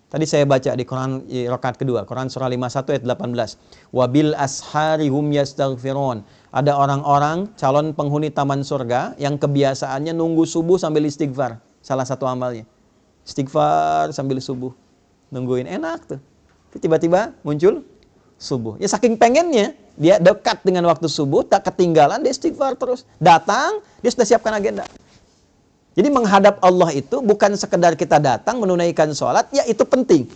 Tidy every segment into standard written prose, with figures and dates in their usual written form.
Tadi saya baca di Quran rakaat kedua, Quran surah 51 ayat 18. Wabil ashari hum yastaghfirun. Ada orang-orang calon penghuni taman surga yang kebiasaannya nunggu subuh sambil istighfar. Salah satu amalnya. Istighfar sambil subuh. Nungguin, enak tuh. Tiba-tiba muncul subuh. Ya saking pengennya, dia dekat dengan waktu subuh, tak ketinggalan, dia istighfar terus. Datang, dia sudah siapkan agenda. Jadi menghadap Allah itu bukan sekedar kita datang menunaikan sholat, ya itu penting.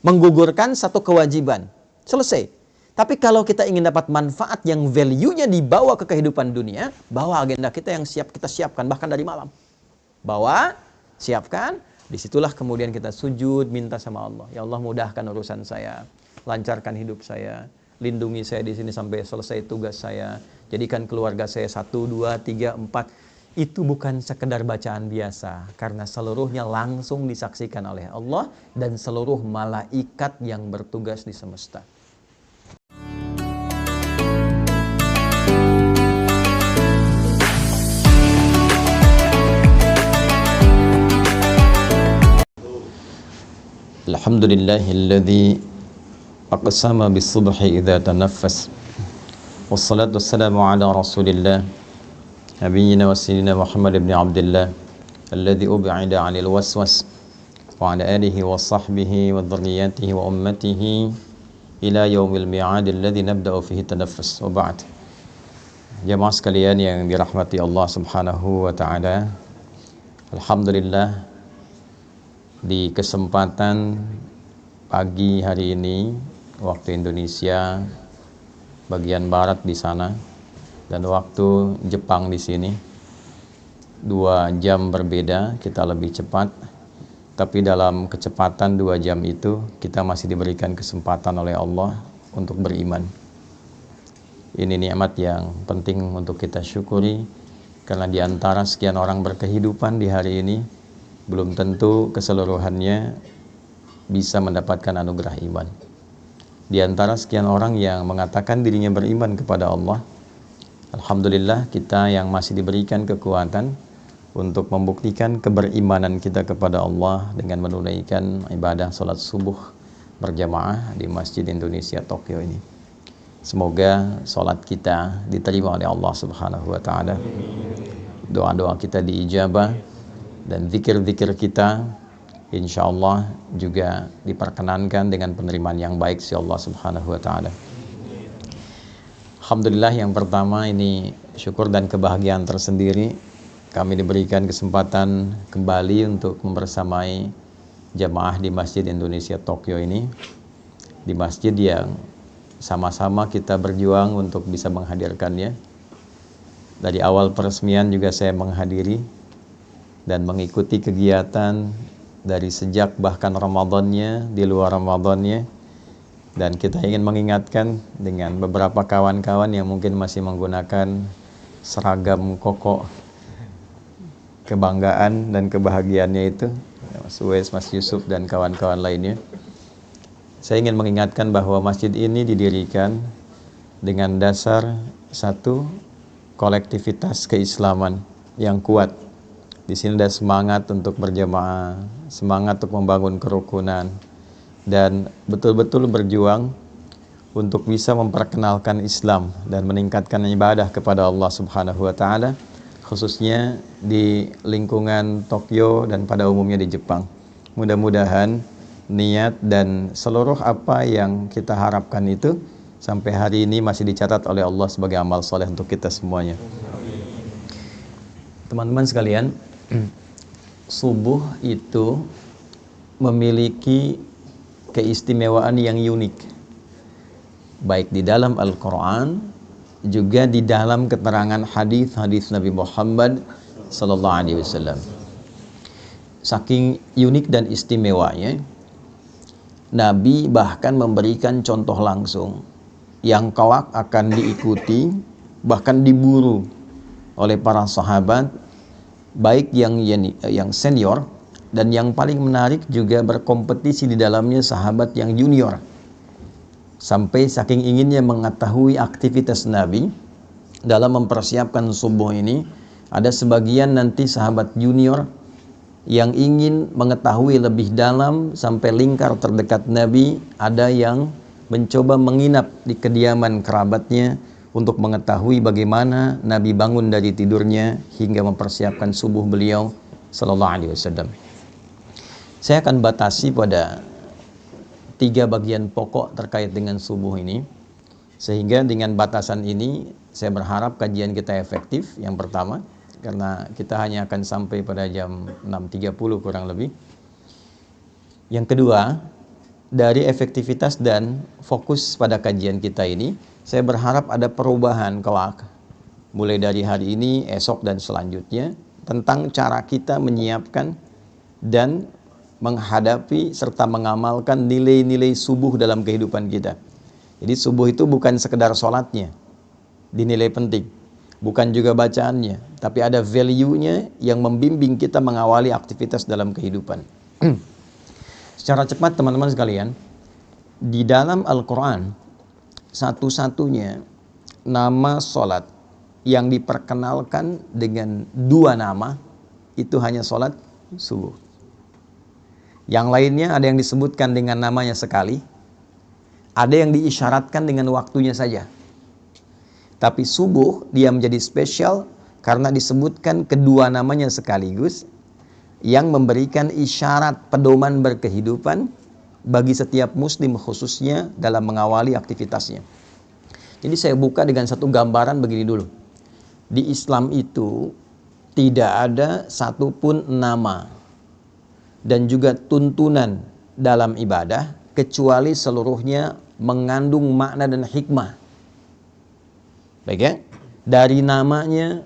Menggugurkan satu kewajiban. Selesai. Tapi kalau kita ingin dapat manfaat yang value-nya dibawa ke kehidupan dunia, bawa agenda kita yang kita siapkan, bahkan dari malam. Bawa, siapkan, disitulah kemudian kita sujud, minta sama Allah. Ya Allah, mudahkan urusan saya, lancarkan hidup saya, lindungi saya di sini sampai selesai tugas saya, jadikan keluarga saya 1, 2, 3, 4. Itu bukan sekedar bacaan biasa, karena seluruhnya langsung disaksikan oleh Allah dan seluruh malaikat yang bertugas di semesta. Alhamdulillahilladzi aqsama bis-subhi idza tanaffas. Wassalatu wassalamu ala Rasulillah Nabiyyina wa sayyidina Muhammad ibn Abdullah alladhi ub'ida 'anil waswas wa 'ala alihi wa sahbihi wa dhurriyyatihi wa ummatihi ila yaumil mi'ad alladhi nabda'u fihi tanaffus. Wa ba'd. Jamaah sekalian yang dirahmati Allah Subhanahu wa taala. Alhamdulillah, di kesempatan pagi hari ini waktu Indonesia bagian barat di sana dan waktu Jepang di sini 2 jam berbeda, kita lebih cepat, tapi dalam kecepatan 2 jam itu kita masih diberikan kesempatan oleh Allah untuk beriman. Ini nikmat yang penting untuk kita syukuri, karena di antara sekian orang berkehidupan di hari ini belum tentu keseluruhannya bisa mendapatkan anugerah iman. Di antara sekian orang yang mengatakan dirinya beriman kepada Allah, alhamdulillah kita yang masih diberikan kekuatan untuk membuktikan keberimanan kita kepada Allah dengan menunaikan ibadah salat subuh berjamaah di Masjid Indonesia Tokyo ini. Semoga salat kita diterima oleh Allah Subhanahu wa taala. Doa-doa kita diijabah dan zikir-zikir kita insyaallah juga diperkenankan dengan penerimaan yang baik si Allah Subhanahu wa taala. Alhamdulillah, yang pertama ini syukur dan kebahagiaan tersendiri kami diberikan kesempatan kembali untuk membersamai jamaah di Masjid Indonesia Tokyo ini, di masjid yang sama-sama kita berjuang untuk bisa menghadirkannya. Dari awal peresmian juga saya menghadiri dan mengikuti kegiatan dari sejak bahkan Ramadannya, di luar Ramadannya. Dan kita ingin mengingatkan dengan beberapa kawan-kawan yang mungkin masih menggunakan seragam koko kebanggaan dan kebahagiaannya itu, Mas Uwais, Mas Yusuf, dan kawan-kawan lainnya. Saya ingin mengingatkan bahwa masjid ini didirikan dengan dasar satu, kolektivitas keislaman yang kuat. Di sini ada semangat untuk berjamaah, semangat untuk membangun kerukunan, dan betul-betul berjuang untuk bisa memperkenalkan Islam dan meningkatkan ibadah kepada Allah Subhanahu wa taala, khususnya di lingkungan Tokyo dan pada umumnya di Jepang. Mudah-mudahan niat dan seluruh apa yang kita harapkan itu sampai hari ini masih dicatat oleh Allah sebagai amal soleh untuk kita semuanya. Teman-teman sekalian, subuh itu memiliki keistimewaan yang unik, baik di dalam Al-Quran juga di dalam keterangan hadis-hadis Nabi Muhammad sallallahu alaihi wasallam. Saking unik dan istimewanya, Nabi bahkan memberikan contoh langsung yang kelak akan diikuti, bahkan diburu oleh para sahabat, baik yang senior dan yang paling menarik juga berkompetisi di dalamnya sahabat yang junior. Sampai saking inginnya mengetahui aktivitas Nabi dalam mempersiapkan subuh ini, ada sebagian nanti sahabat junior yang ingin mengetahui lebih dalam sampai lingkar terdekat Nabi, ada yang mencoba menginap di kediaman kerabatnya untuk mengetahui bagaimana Nabi bangun dari tidurnya hingga mempersiapkan subuh beliau sallallahu alaihi wasallam. Saya akan batasi pada 3 bagian pokok terkait dengan subuh ini, sehingga dengan batasan ini saya berharap kajian kita efektif. Yang pertama, karena kita hanya akan sampai pada jam 6.30 kurang lebih. Yang kedua, dari efektivitas dan fokus pada kajian kita ini, saya berharap ada perubahan kelak mulai dari hari ini, esok dan selanjutnya, tentang cara kita menyiapkan dan menghadapi serta mengamalkan nilai-nilai subuh dalam kehidupan kita. Jadi subuh itu bukan sekedar sholatnya, dinilai penting, bukan juga bacaannya, tapi ada value-nya yang membimbing kita mengawali aktivitas dalam kehidupan. Secara cepat teman-teman sekalian, di dalam Al-Quran satu-satunya nama sholat yang diperkenalkan dengan 2 nama itu hanya sholat subuh. Yang lainnya ada yang disebutkan dengan namanya sekali, ada yang diisyaratkan dengan waktunya saja. Tapi subuh dia menjadi spesial karena disebutkan kedua namanya sekaligus, yang memberikan isyarat pedoman berkehidupan bagi setiap muslim khususnya dalam mengawali aktivitasnya. Jadi saya buka dengan satu gambaran begini dulu. Di Islam itu tidak ada satupun nama dan juga tuntunan dalam ibadah kecuali seluruhnya mengandung makna dan hikmah. Baik ya? Dari namanya,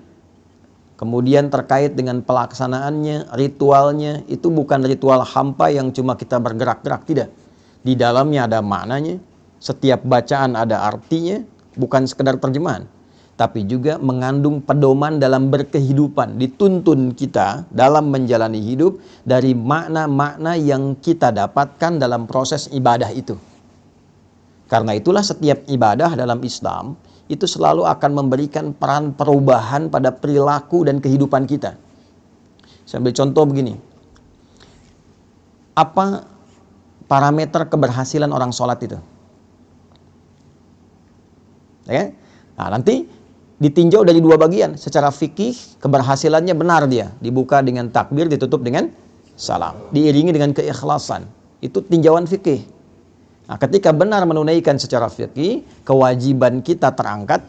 kemudian terkait dengan pelaksanaannya, ritualnya, itu bukan ritual hampa yang cuma kita bergerak-gerak, tidak. Di dalamnya ada maknanya, setiap bacaan ada artinya, bukan sekedar terjemahan, tapi juga mengandung pedoman dalam berkehidupan. Dituntun kita dalam menjalani hidup dari makna-makna yang kita dapatkan dalam proses ibadah itu. Karena itulah setiap ibadah dalam Islam itu selalu akan memberikan peran perubahan pada perilaku dan kehidupan kita. Saya ambil contoh begini. Apa parameter keberhasilan orang sholat itu? Ya? Nah, nanti ditinjau dari 2 bagian. Secara fikih, keberhasilannya benar dia. Dibuka dengan takbir, ditutup dengan salam. Diiringi dengan keikhlasan. Itu tinjauan fikih. Nah, ketika benar menunaikan secara fikih, kewajiban kita terangkat.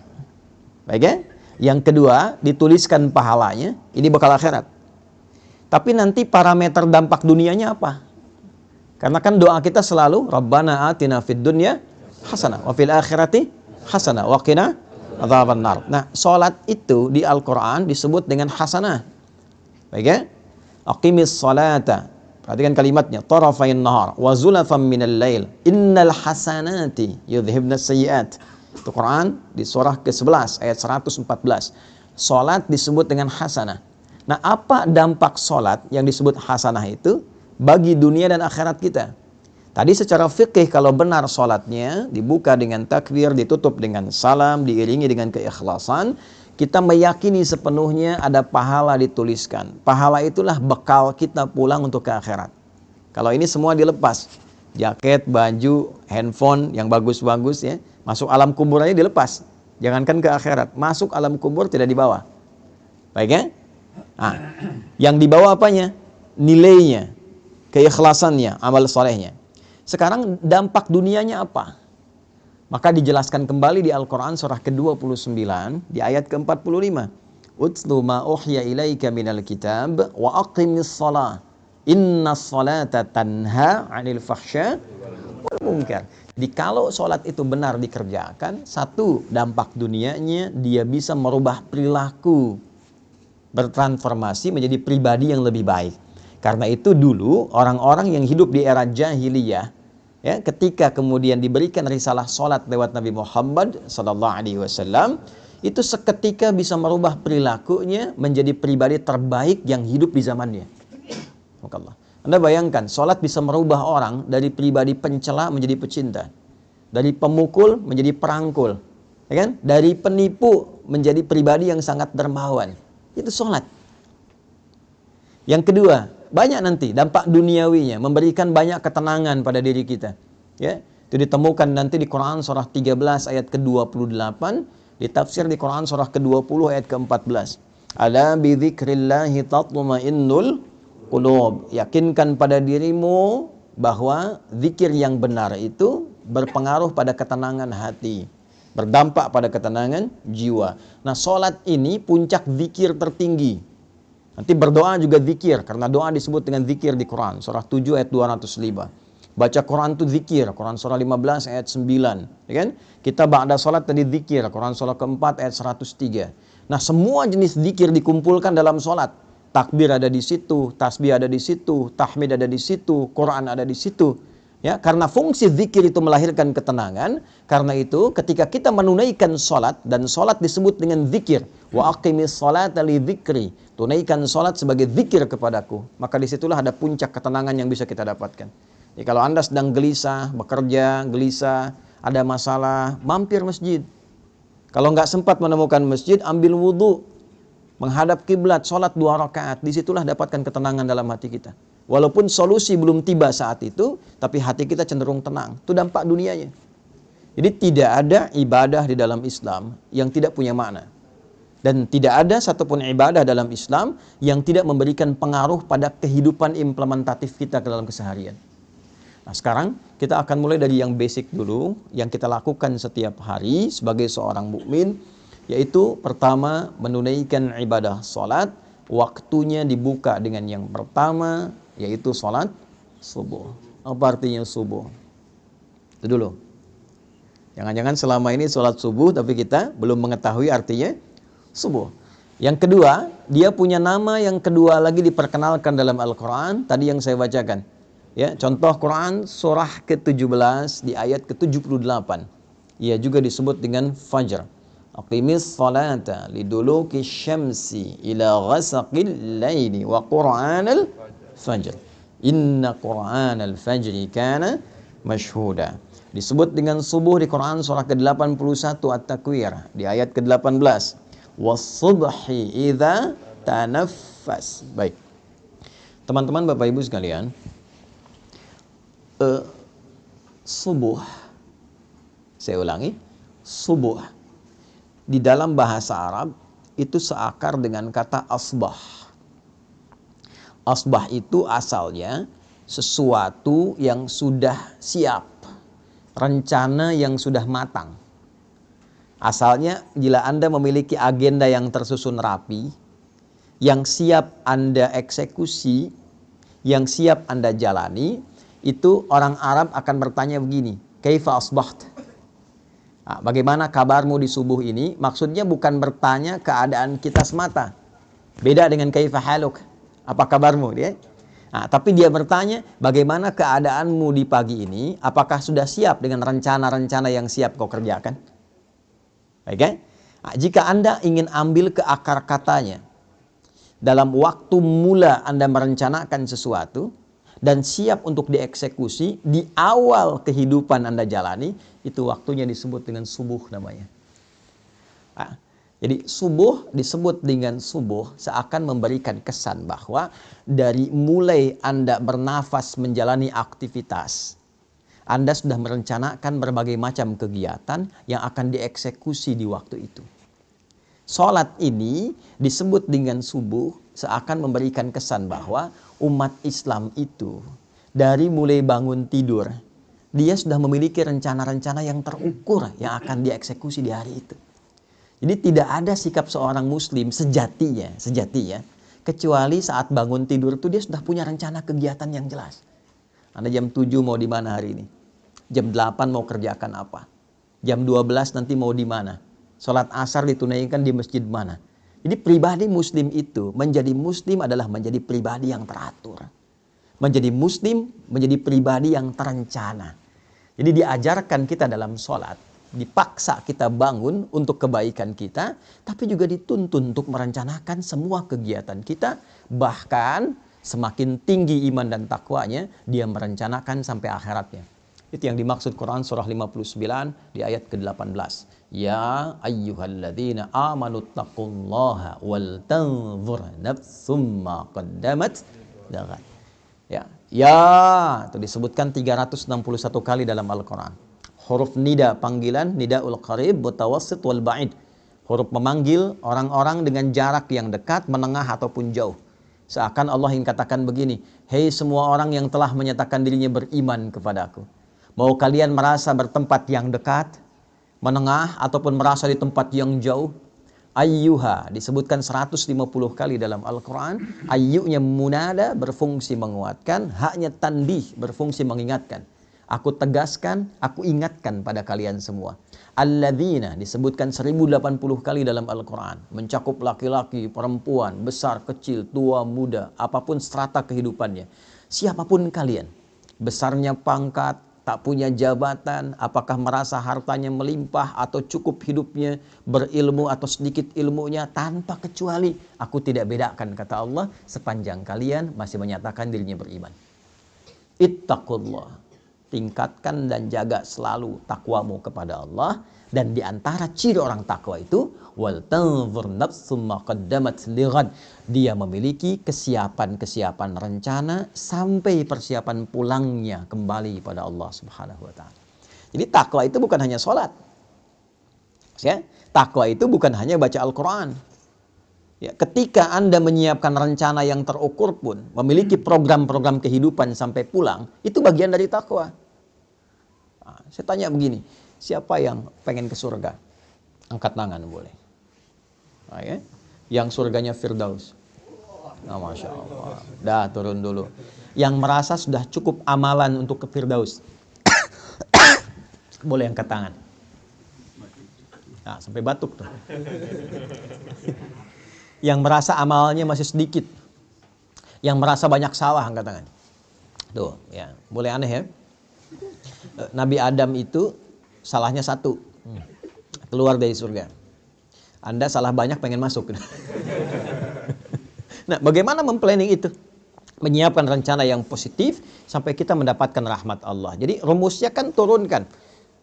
Baik ya? Yang kedua, dituliskan pahalanya. Ini bekal akhirat. Tapi nanti parameter dampak dunianya apa? Karena kan doa kita selalu, Rabbana atina fid dunya hasanah, wa fil akhirati hasanah, wa qina adzaban nar. Nah, salat itu di Al-Qur'an disebut dengan hasanah. Baik ya? Aqimis salata. Perhatikan kalimatnya, tarafain nahar wa zulafan minal lail innal hasanati yudhibnas sayyiat. Itu Quran di surah ke-11 ayat 114. Salat disebut dengan hasanah. Nah, apa dampak salat yang disebut hasanah itu bagi dunia dan akhirat kita? Tadi secara fikih kalau benar sholatnya dibuka dengan takbir, ditutup dengan salam, diiringi dengan keikhlasan, kita meyakini sepenuhnya ada pahala dituliskan. Pahala itulah bekal kita pulang untuk ke akhirat. Kalau ini semua dilepas, jaket, baju, handphone yang bagus-bagus ya, masuk alam kubur aja dilepas. Jangankan ke akhirat, masuk alam kubur tidak dibawa. Baik ya? Nah, yang dibawa apanya? Nilainya, keikhlasannya, amal solehnya. Sekarang dampak dunianya apa? Maka dijelaskan kembali di Al-Quran surah ke-29 di ayat ke-45. Utlu ma uhya ilaika minal kitab wa aqimis salah. Inna salata tanha 'anil fahsya wal munkar. Jadi kalau sholat itu benar dikerjakan, satu dampak dunianya dia bisa merubah perilaku, bertransformasi menjadi pribadi yang lebih baik. Karena itu dulu orang-orang yang hidup di era jahiliyah, ya, ketika kemudian diberikan risalah sholat lewat Nabi Muhammad SAW, itu seketika bisa merubah perilakunya menjadi pribadi terbaik yang hidup di zamannya. Anda bayangkan, sholat bisa merubah orang dari pribadi pencela menjadi pecinta, dari pemukul menjadi perangkul, ya kan? Dari penipu menjadi pribadi yang sangat dermawan. Itu sholat. Yang kedua, banyak nanti dampak duniawinya, memberikan banyak ketenangan pada diri kita. Ya, itu ditemukan nanti di Quran surah 13 ayat ke-28, ditafsir di Quran surah ke-20 ayat ke-14. Ala bi dzikrillahi tatma'innul qulub. Yakinkan pada dirimu bahwa zikir yang benar itu berpengaruh pada ketenangan hati, berdampak pada ketenangan jiwa. Nah, sholat ini puncak zikir tertinggi. Nanti berdoa juga zikir, karena doa disebut dengan zikir di Quran. Surah 7 ayat 205. Baca Quran itu zikir, Quran surah 15 ayat 9. Ya kan? Kita ba'da sholat tadi zikir, Quran surah keempat ayat 103. Nah, semua jenis zikir dikumpulkan dalam sholat. Takbir ada di situ, tasbih ada di situ, tahmid ada di situ, Quran ada di situ. Ya, karena fungsi zikir itu melahirkan ketenangan. Karena itu ketika kita menunaikan sholat, dan sholat disebut dengan zikir, wa aqimis sholata li dzikri, tunaikan sholat sebagai zikir kepadaku, maka disitulah ada puncak ketenangan yang bisa kita dapatkan. Jadi kalau Anda sedang gelisah, bekerja, gelisah, ada masalah, mampir masjid. Kalau nggak sempat menemukan masjid, ambil wudhu, menghadap kiblat, sholat 2 rakaat. Disitulah dapatkan ketenangan dalam hati kita. Walaupun solusi belum tiba saat itu, tapi hati kita cenderung tenang. Itu dampak dunianya. Jadi tidak ada ibadah di dalam Islam yang tidak punya makna. Dan tidak ada satupun ibadah dalam Islam yang tidak memberikan pengaruh pada kehidupan implementatif kita ke dalam keseharian. Nah, sekarang kita akan mulai dari yang basic dulu, yang kita lakukan setiap hari sebagai seorang mukmin, yaitu pertama menunaikan ibadah sholat. Waktunya dibuka dengan yang pertama, yaitu sholat subuh. Apa artinya subuh? Itu dulu. Jangan-jangan selama ini sholat subuh tapi kita belum mengetahui artinya subuh. Yang kedua, dia punya nama yang kedua lagi diperkenalkan dalam Al-Quran, tadi yang saya bacakan. Ya, contoh Quran surah ke-17 di ayat ke-78. Ia juga disebut dengan Fajr. Aqimis salata liduluki syamsi ila ghasaqil laili wa Qur'anal fajr. Inna Qur'anal fajri kana mashhuda. Disebut dengan subuh di Quran surah ke-81 At-Takwir di ayat ke-18. Was-subhi idza tanaffas. Baik. Teman-teman, Bapak Ibu sekalian, subuh, saya ulangi, subuh di dalam bahasa Arab itu seakar dengan kata asbah. Asbah itu asalnya sesuatu yang sudah siap, rencana yang sudah matang. Asalnya bila Anda memiliki agenda yang tersusun rapi, yang siap Anda eksekusi, yang siap Anda jalani, itu orang Arab akan bertanya begini, kaifa asbaht? Nah, bagaimana kabarmu di subuh ini? Maksudnya bukan bertanya keadaan kita semata. Beda dengan kaifa haluk, apa kabarmu dia? Nah, tapi dia bertanya bagaimana keadaanmu di pagi ini? Apakah sudah siap dengan rencana-rencana yang siap kau kerjakan? Baik kan? Nah, jika Anda ingin ambil ke akar katanya, dalam waktu mula Anda merencanakan sesuatu dan siap untuk dieksekusi di awal kehidupan Anda jalani, itu waktunya disebut dengan subuh namanya. Nah, jadi subuh disebut dengan subuh seakan memberikan kesan bahwa dari mulai Anda bernafas menjalani aktivitas, Anda sudah merencanakan berbagai macam kegiatan yang akan dieksekusi di waktu itu. Sholat ini disebut dengan subuh seakan memberikan kesan bahwa umat Islam itu dari mulai bangun tidur, dia sudah memiliki rencana-rencana yang terukur yang akan dieksekusi di hari itu. Jadi tidak ada sikap seorang muslim sejatinya, kecuali saat bangun tidur itu dia sudah punya rencana kegiatan yang jelas. Anda jam 7 mau di mana hari ini? Jam 8 mau kerjakan apa? Jam 12 nanti mau di mana? Sholat asar ditunaikan di masjid mana? Jadi pribadi muslim itu, menjadi muslim adalah menjadi pribadi yang teratur. Menjadi muslim, menjadi pribadi yang terencana. Jadi diajarkan kita dalam sholat, dipaksa kita bangun untuk kebaikan kita, tapi juga dituntun untuk merencanakan semua kegiatan kita. Bahkan semakin tinggi iman dan takwanya, dia merencanakan sampai akhiratnya. Itu yang dimaksud Quran surah 59 di ayat ke-18. Ya ayyuhalladzina amanu taqullaha wal tanzur nafsum ma qaddamat dekat. Ya, ya itu disebutkan 361 kali dalam Al-Quran. Huruf nida panggilan, nidaul qarib, mutawassit wal ba'id. Huruf memanggil orang-orang dengan jarak yang dekat, menengah ataupun jauh. Seakan Allah ingin katakan begini, hei semua orang yang telah menyatakan dirinya beriman kepadaku. Mau kalian merasa bertempat yang dekat, menengah ataupun merasa di tempat yang jauh? Ayyuha disebutkan 150 kali dalam Al-Quran. Ayyunya munada berfungsi menguatkan, haknya tanbih berfungsi mengingatkan. Aku tegaskan, aku ingatkan pada kalian semua. Alladzina disebutkan 1080 kali dalam Al-Quran. Mencakup laki-laki, perempuan, besar, kecil, tua, muda, apapun strata kehidupannya. Siapapun kalian, besarnya pangkat, tak punya jabatan, apakah merasa hartanya melimpah atau cukup hidupnya, berilmu atau sedikit ilmunya, tanpa kecuali aku tidak bedakan, kata Allah, sepanjang kalian masih menyatakan dirinya beriman. Ittaqullah, tingkatkan dan jaga selalu takwamu kepada Allah. Dan di antara ciri orang takwa itu, wal tanzur nafsum ma qaddamat lighad, dia memiliki kesiapan-kesiapan rencana sampai persiapan pulangnya kembali pada Allah Subhanahu wa taala. Jadi takwa itu bukan hanya sholat. Ya, takwa itu bukan hanya baca Al-Qur'an. Ya, ketika Anda menyiapkan rencana yang terukur pun, memiliki program-program kehidupan sampai pulang, itu bagian dari takwa. Nah, saya tanya begini, siapa yang pengen ke surga? Angkat tangan boleh. Nah, ya. Yang surganya Firdaus. Nah, Masya Allah. Dah turun dulu. Yang merasa sudah cukup amalan untuk ke Firdaus. Boleh angkat tangan. Nah, sampai batuk tuh. Yang merasa amalnya masih sedikit. Yang merasa banyak salah, angkat tangan. Tuh, ya. Boleh aneh ya. Nabi Adam itu salahnya satu. Keluar dari surga. Anda salah banyak pengen masuk. Nah, bagaimana memplanning itu? Menyiapkan rencana yang positif sampai kita mendapatkan rahmat Allah. Jadi rumusnya kan turunkan.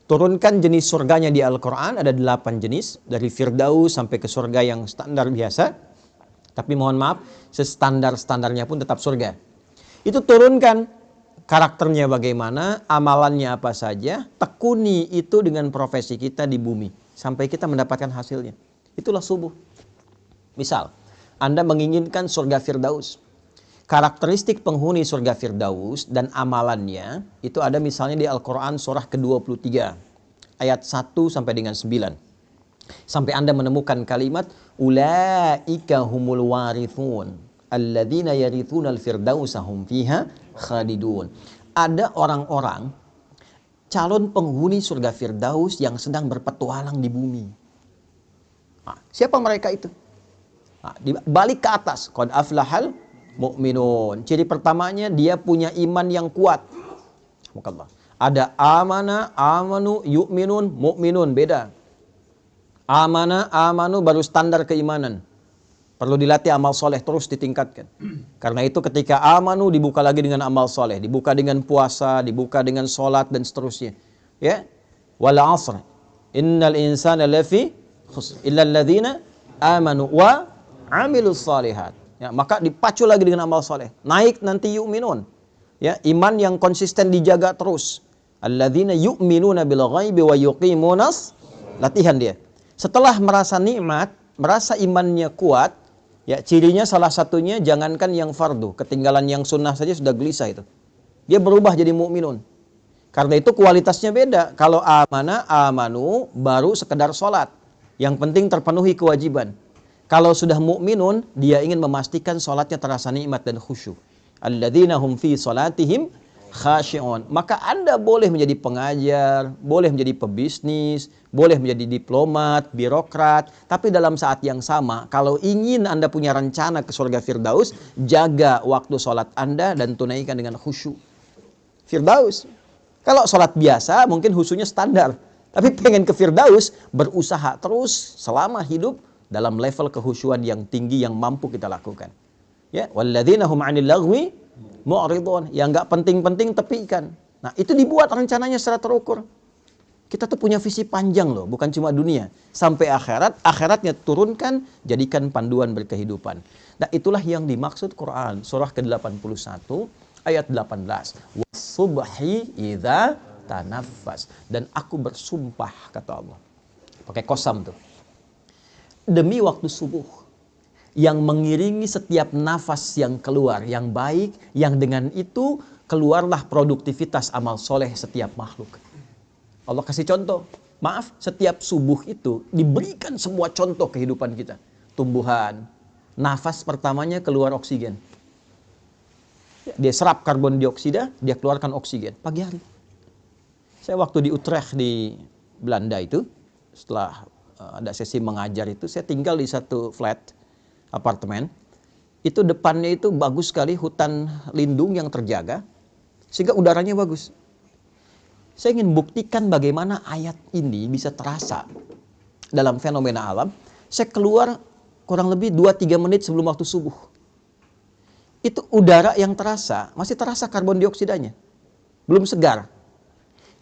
Turunkan jenis surganya di Al-Quran, ada 8 jenis. Dari Firdaus sampai ke surga yang standar biasa. Tapi mohon maaf, standarnya pun tetap surga. Itu turunkan karakternya bagaimana, amalannya apa saja, tekuni itu dengan profesi kita di bumi. Sampai kita mendapatkan hasilnya. Itulah subuh. Misal, Anda menginginkan surga Firdaus. Karakteristik penghuni surga Firdaus dan amalannya, itu ada misalnya di Al-Quran surah ke-23. Ayat 1 sampai dengan 9. Sampai Anda menemukan kalimat ulaika humul warithun alladzina yarithuna al-firdausa hum fiha khalidun. Ada orang-orang calon penghuni surga Firdaus yang sedang berpetualang di bumi. Nah, siapa mereka itu? Nah, balik ke atas, qad aflahal mu'minun. Ciri pertamanya dia punya iman yang kuat. Ada amana, amanu, yu'minun, mu'minun, beda. Amana, amanu baru standar keimanan. Perlu dilatih amal soleh terus ditingkatkan. Karena itu ketika amanu dibuka lagi dengan amal soleh, dibuka dengan puasa, dibuka dengan sholat dan seterusnya. Ya, wal asr, innal insana lafi khusr illa alladzina amanu wa amilus salihat. Ya, maka dipacu lagi dengan amal soleh. Naik nanti yu'minun. Ya, iman yang konsisten dijaga terus. Alladzina yu'minuna bil ghaibi wa yuqimunas, latihan dia. Setelah merasa nikmat, merasa imannya kuat, ya cirinya salah satunya jangankan yang fardu, ketinggalan yang sunnah saja sudah gelisah itu. Dia berubah jadi mukminun. Karena itu kualitasnya beda. Kalau amana, amanu baru sekedar sholat. Yang penting terpenuhi kewajiban. Kalau sudah mukminun, dia ingin memastikan sholatnya terasa nikmat dan khusyuk. Alladzina hum fi sholatihim khashi'un. Maka Anda boleh menjadi pengajar, boleh menjadi pebisnis, boleh menjadi diplomat, birokrat, tapi dalam saat yang sama, kalau ingin Anda punya rencana ke surga Firdaus, jaga waktu sholat Anda dan tunaikan dengan khusyuk. Firdaus. Kalau sholat biasa, mungkin khusyuknya standar. Tapi pengen ke Firdaus, berusaha terus selama hidup dalam level kehusyuan yang tinggi yang mampu kita lakukan. Ya, walladzina hum 'anil lagwi mu'ridun, yang enggak penting-penting tepikan. Nah, itu dibuat rencananya secara terukur. Kita tuh punya visi panjang loh, bukan cuma dunia. Sampai akhirat, akhiratnya turunkan, jadikan panduan berkehidupan. Nah itulah yang dimaksud Quran. Surah ke-81 ayat 18. Wasubhi idza tanaffas. Dan aku bersumpah, kata Allah. Pakai kosam tuh. Demi waktu subuh. Yang mengiringi setiap nafas yang keluar, yang baik, yang dengan itu keluarlah produktivitas amal soleh setiap makhluk. Allah kasih contoh. Maaf, setiap subuh itu diberikan semua contoh kehidupan kita. Tumbuhan, nafas pertamanya keluar oksigen. Dia serap karbon dioksida, dia keluarkan oksigen pagi hari. Saya waktu di Utrecht di Belanda itu, setelah ada sesi mengajar itu, saya tinggal di satu flat, apartemen. Itu depannya itu bagus sekali, hutan lindung yang terjaga, sehingga udaranya bagus. Saya ingin buktikan bagaimana ayat ini bisa terasa dalam fenomena alam. Saya keluar kurang lebih 2-3 menit sebelum waktu subuh. Itu udara yang terasa, masih terasa karbon dioksidanya. Belum segar.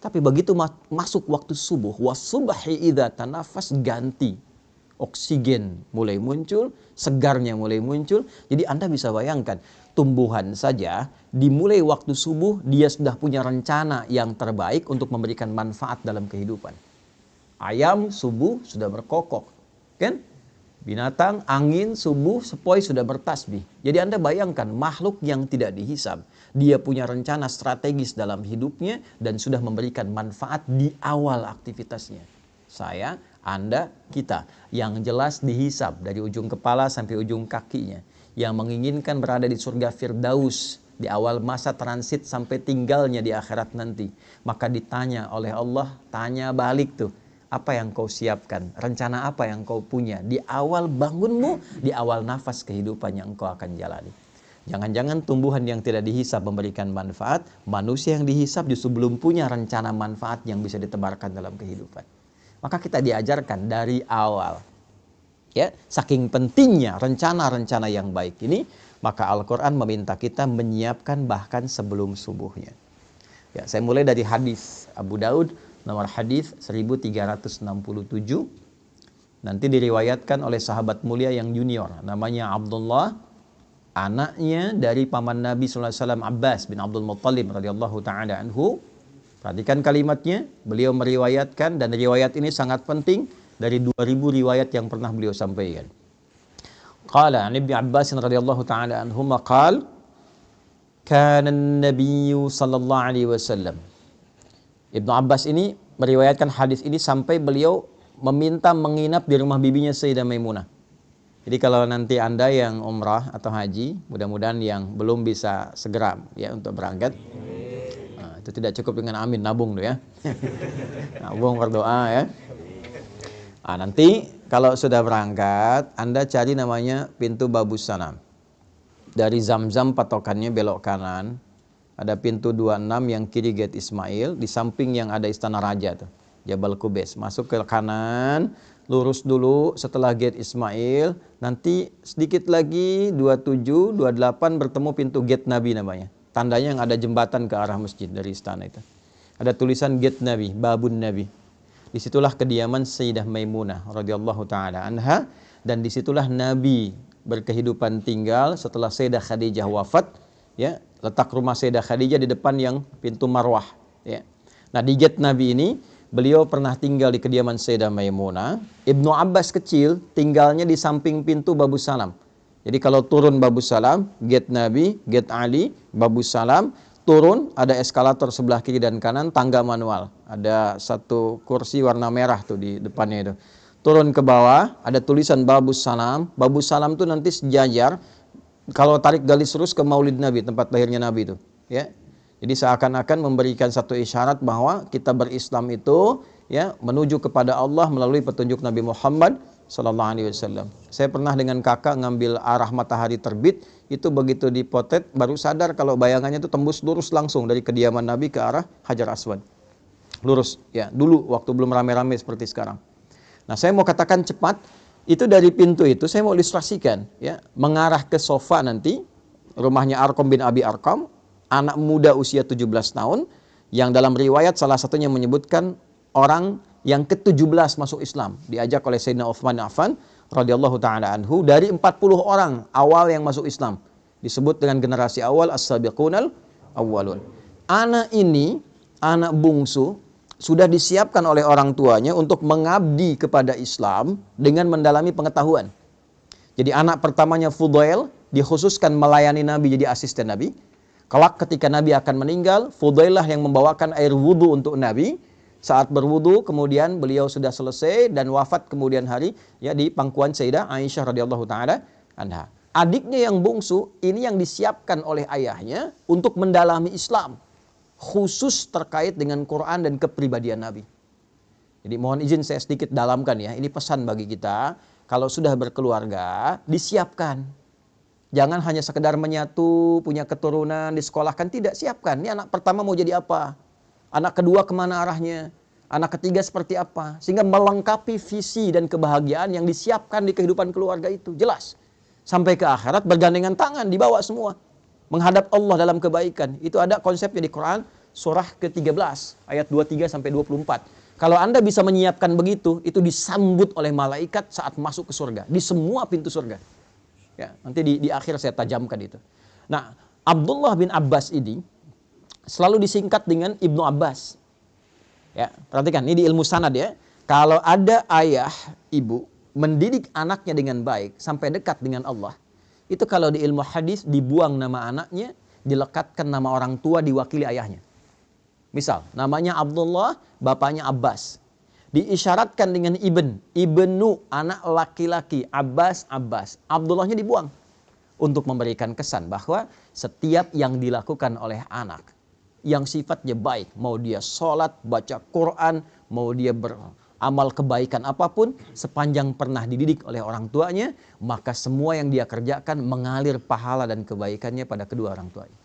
Tapi begitu masuk waktu subuh, wasubhi idza tanafas, ganti. Oksigen mulai muncul, segarnya mulai muncul. Jadi Anda bisa bayangkan, tumbuhan saja dimulai waktu subuh, dia sudah punya rencana yang terbaik untuk memberikan manfaat dalam kehidupan. Ayam subuh sudah berkokok, kan? Binatang, angin, subuh, sepoi sudah bertasbih. Jadi Anda bayangkan, makhluk yang tidak dihisab, dia punya rencana strategis dalam hidupnya dan sudah memberikan manfaat di awal aktivitasnya. Saya, Anda, kita yang jelas dihisab dari ujung kepala sampai ujung kakinya, yang menginginkan berada di surga Firdaus di awal masa transit sampai tinggalnya di akhirat nanti. Maka ditanya oleh Allah, tanya balik tuh, apa yang kau siapkan, rencana apa yang kau punya di awal bangunmu, di awal nafas kehidupan yang engkau akan jalani. Jangan-jangan tumbuhan yang tidak dihisab memberikan manfaat, manusia yang dihisab justru belum punya rencana manfaat yang bisa ditebarkan dalam kehidupan. Maka kita diajarkan dari awal, ya, saking pentingnya rencana-rencana yang baik ini, maka Al-Quran meminta kita menyiapkan bahkan sebelum subuhnya. Ya, saya mulai dari hadis Abu Daud, nomor hadis 1367. Nanti diriwayatkan oleh sahabat mulia yang junior, namanya Abdullah, anaknya dari paman Nabi SAW Abbas bin Abdul Muttalib radhiyallahu ta'ala anhu. Perhatikan kalimatnya, beliau meriwayatkan, dan riwayat ini sangat penting dari 2000 riwayat yang pernah beliau sampaikan. Qala an Ibnu Abbas radhiyallahu ta'ala anhuma qala kana an-nabiy sallallahu alaihi wasallam. Ibnu Abbas ini meriwayatkan hadis ini sampai beliau meminta menginap di rumah bibinya Sayyidah Maimunah. Jadi kalau nanti Anda yang umrah atau haji, mudah-mudahan yang belum bisa segera ya untuk berangkat. Itu tidak cukup dengan amin, nabung tuh ya. Nabung berdoa ya. Nah, nanti kalau sudah berangkat, Anda cari namanya pintu Babus Salam. Dari Zamzam patokannya belok kanan, ada pintu 26 yang kiri gate Ismail, di samping yang ada Istana Raja tuh, Jabal Qubais. Masuk ke kanan, lurus dulu setelah gate Ismail, nanti sedikit lagi 27, 28 bertemu pintu gate Nabi namanya. Tandanya yang ada jembatan ke arah masjid dari istana itu. Ada tulisan gate Nabi, Babun Nabi. Disitulah kediaman Sayyidah Maimunah radhiyallahu ta'ala anha, dan disitulah Nabi berkehidupan tinggal setelah Sayyidah Khadijah wafat. Ya, letak rumah Sayyidah Khadijah di depan yang pintu Marwah. Ya. Nah di gate Nabi ini beliau pernah tinggal di kediaman Sayyidah Maimunah. Ibnu Abbas kecil tinggalnya di samping pintu Babus Salam. Jadi kalau turun Babus Salam, gate Nabi, gate Ali, Babus Salam, turun ada eskalator sebelah kiri dan kanan, tangga manual. Ada satu kursi warna merah tuh di depannya itu. Turun ke bawah, ada tulisan Babus Salam. Babus Salam tuh nanti sejajar kalau tarik garis lurus ke Maulid Nabi, tempat lahirnya Nabi itu, ya. Jadi seakan-akan memberikan satu isyarat bahwa kita berislam itu ya menuju kepada Allah melalui petunjuk Nabi Muhammad sallallahu alaihi wasallam. Saya pernah dengan kakak ngambil arah matahari terbit, itu begitu dipotret baru sadar kalau bayangannya itu tembus lurus langsung dari kediaman Nabi ke arah Hajar Aswad. Lurus ya, dulu waktu belum rame-rame seperti sekarang. Nah, saya mau katakan cepat, itu dari pintu itu saya mau ilustrasikan ya, mengarah ke sofa nanti rumahnya Arqam bin Abi Arqam, anak muda usia 17 tahun yang dalam riwayat salah satunya menyebutkan orang yang ke-17 masuk Islam, diajak oleh Sayyidina Utsman bin Affan radhiyallahu taala anhu dari 40 orang awal yang masuk Islam. Disebut dengan generasi awal as-sabiqunal awwalun. Anak ini, anak bungsu, sudah disiapkan oleh orang tuanya untuk mengabdi kepada Islam dengan mendalami pengetahuan. Jadi anak pertamanya Fudail dikhususkan melayani Nabi, jadi asisten Nabi. Kelak ketika Nabi akan meninggal, Fudailah yang membawakan air wudhu untuk Nabi. Saat berwudhu, kemudian beliau sudah selesai dan wafat kemudian hari ya di pangkuan Sayyidah Aisyah radhiyallahu taala anha. Adiknya yang bungsu ini yang disiapkan oleh ayahnya untuk mendalami Islam, khusus terkait dengan Quran dan kepribadian Nabi. Jadi mohon izin saya sedikit dalamkan ya. Ini pesan bagi kita, kalau sudah berkeluarga disiapkan. Jangan hanya sekedar menyatu, punya keturunan, disekolahkan, tidak, siapkan. Ini anak pertama mau jadi apa? Anak kedua kemana arahnya? Anak ketiga seperti apa? Sehingga melengkapi visi dan kebahagiaan yang disiapkan di kehidupan keluarga itu. Jelas. Sampai ke akhirat bergandengan tangan, dibawa semua. Menghadap Allah dalam kebaikan. Itu ada konsepnya di Quran, surah ke-13, ayat 23 sampai 24. Kalau Anda bisa menyiapkan begitu, itu disambut oleh malaikat saat masuk ke surga. Di semua pintu surga. Ya, nanti di akhir saya tajamkan itu. Nah, Abdullah bin Abbas ini selalu disingkat dengan Ibnu Abbas. Ya, perhatikan, ini di ilmu sanad ya. Kalau ada ayah, ibu mendidik anaknya dengan baik sampai dekat dengan Allah, itu kalau di ilmu hadis dibuang nama anaknya, dilekatkan nama orang tua diwakili ayahnya. Misal, namanya Abdullah, bapaknya Abbas. Diisyaratkan dengan ibnu, anak laki-laki, Abbas. Abdullahnya dibuang. Untuk memberikan kesan bahwa setiap yang dilakukan oleh anak, yang sifatnya baik, mau dia sholat, baca Quran, mau dia beramal kebaikan apapun, sepanjang pernah dididik oleh orang tuanya, maka semua yang dia kerjakan mengalir pahala dan kebaikannya pada kedua orang tuanya.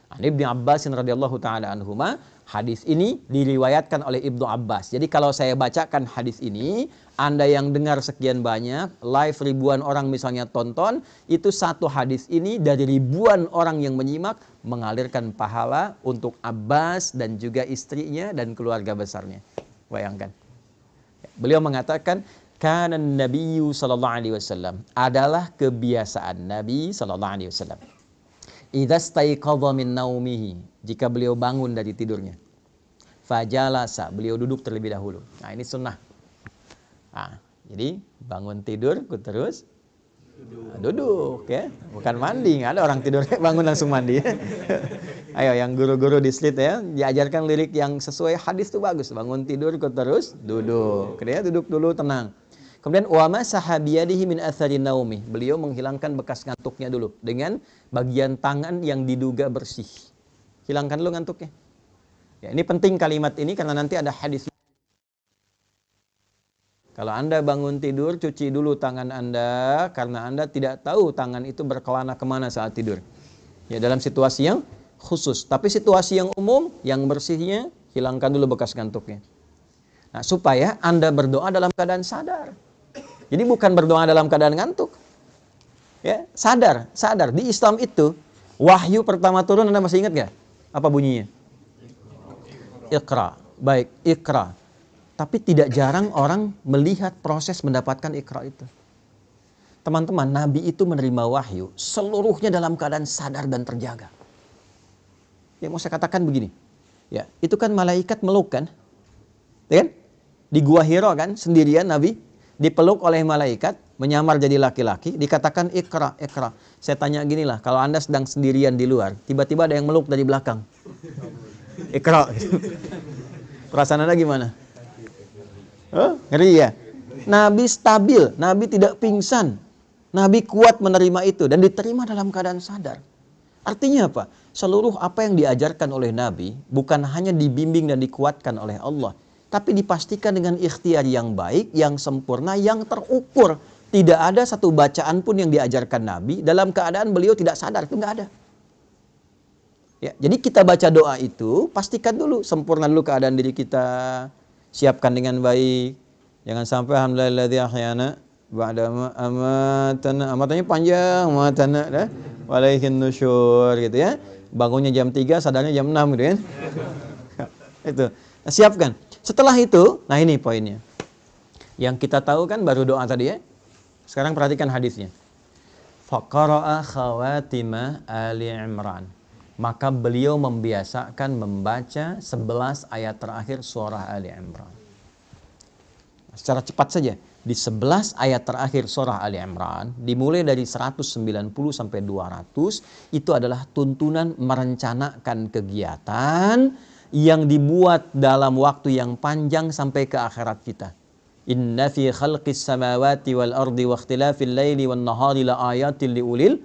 Ibnu Abbas radhiyallahu taala anhuma, hadis ini diriwayatkan oleh Ibnu Abbas. Jadi kalau saya bacakan hadis ini, Anda yang dengar sekian banyak, live ribuan orang misalnya tonton, itu satu hadis ini dari ribuan orang yang menyimak mengalirkan pahala untuk Abbas dan juga istrinya dan keluarga besarnya. Bayangkan. Beliau mengatakan, kana Nabiyyu sallallahu alaihi wasallam, adalah kebiasaan Nabi sallallahu alaihi wasallam. Idza staiqadha min naumihi, jika beliau bangun dari tidurnya, fajalasa, beliau duduk terlebih dahulu. Nah, ini sunnah. Nah, jadi bangun tidur terus duduk ya, bukan mandi. Nggak ada orang tidur bangun langsung mandi. Ayo yang guru-guru di Slit ya, diajarkan lirik yang sesuai hadis itu bagus. Bangun tidur terus duduk. Kemudian duduk dulu tenang. Kemudian wa masaha biyadihi min athari naumi. Beliau menghilangkan bekas ngantuknya dulu dengan bagian tangan yang diduga bersih. Hilangkan dulu ngantuknya. Ya, ini penting kalimat ini karena nanti ada hadis. Kalau Anda bangun tidur, cuci dulu tangan Anda karena Anda tidak tahu tangan itu berkelana kemana saat tidur. Ya, dalam situasi yang khusus. Tapi situasi yang umum, yang bersihnya, hilangkan dulu bekas ngantuknya. Nah, supaya Anda berdoa dalam keadaan sadar. Jadi bukan berdoa dalam keadaan ngantuk. Ya, sadar. Di Islam itu, wahyu pertama turun, Anda masih ingat gak? Apa bunyinya? Iqra. Baik, Iqra. Tapi tidak jarang orang melihat proses mendapatkan Iqra itu. Teman-teman, Nabi itu menerima wahyu seluruhnya dalam keadaan sadar dan terjaga. Ya, mau saya katakan begini. Ya, itu kan malaikat meluk kan? Ya kan? Di Gua Hira kan, sendirian Nabi dipeluk oleh malaikat, menyamar jadi laki-laki, dikatakan Iqra. Saya tanya gini lah, kalau Anda sedang sendirian di luar, tiba-tiba ada yang meluk dari belakang. Iqra. Perasaan Anda gimana? Ngeri ya? Nabi stabil, Nabi tidak pingsan. Nabi kuat menerima itu dan diterima dalam keadaan sadar. Artinya apa? Seluruh apa yang diajarkan oleh Nabi bukan hanya dibimbing dan dikuatkan oleh Allah, tapi dipastikan dengan ikhtiar yang baik, yang sempurna, yang terukur. Tidak ada satu bacaan pun yang diajarkan Nabi dalam keadaan beliau tidak sadar, itu nggak ada. Ya, jadi kita baca doa itu, pastikan dulu, sempurna dulu keadaan diri kita, siapkan dengan baik. Jangan sampai alhamdulilladzi ahyana ba'da amatana, amatannya panjang, amatana walaihin nusyur gitu ya. Bangunnya jam 3, sadarnya jam 6 gitu kan. Itu. Nah, siapkan. Setelah itu, nah ini poinnya. Yang kita tahu kan baru doa tadi ya. Sekarang perhatikan hadisnya. Faqara'a khawatima Ali Imran. Maka beliau membiasakan membaca 11 ayat terakhir surah Ali Imran. Secara cepat saja. Di 11 ayat terakhir surah Ali Imran, dimulai dari 190 sampai 200, itu adalah tuntunan merencanakan kegiatan yang dibuat dalam waktu yang panjang sampai ke akhirat kita. Inna fi khalqis samawati wal ardi wa ikhtilafil laili wan nahari la ayatil liulil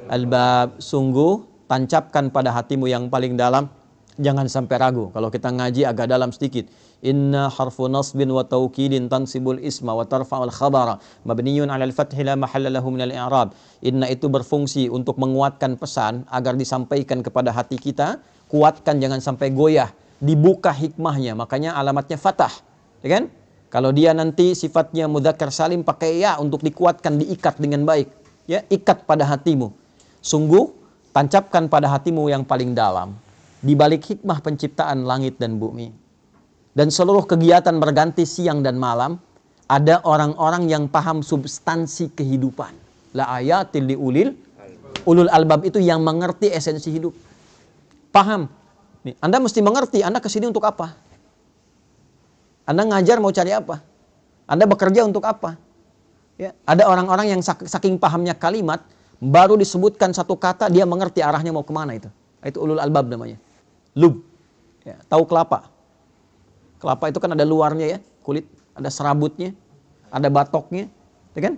albab. Sungguh tancapkan pada hatimu yang paling dalam, jangan sampai ragu. Kalau kita ngaji agak dalam sedikit. Inna harfu nasbin wa taukidin tansibul isma wa tarfa'ul khabara mabniyun 'alal fathi la mahalla lahu minal i'rab. Inna itu berfungsi untuk menguatkan pesan agar disampaikan kepada hati kita. Kuatkan, jangan sampai goyah. Dibuka hikmahnya, makanya alamatnya fathah, ya kan? Kalau dia nanti sifatnya mudzakkar salim, pakai ya untuk dikuatkan, diikat dengan baik, ya, ikat pada hatimu. Sungguh tancapkan pada hatimu yang paling dalam, di balik hikmah penciptaan langit dan bumi. Dan seluruh kegiatan berganti siang dan malam, ada orang-orang yang paham substansi kehidupan. La ayatil liulil ulul albab, itu yang mengerti esensi hidup. Paham. Nih, Anda mesti mengerti, Anda kesini untuk apa? Anda ngajar mau cari apa? Anda bekerja untuk apa? Ya, ada orang-orang yang saking pahamnya kalimat, baru disebutkan satu kata, dia mengerti arahnya mau kemana itu. Itu ulul albab namanya. Lub. Ya, tahu kelapa. Kelapa itu kan ada luarnya ya, kulit, ada serabutnya, ada batoknya, ya kan?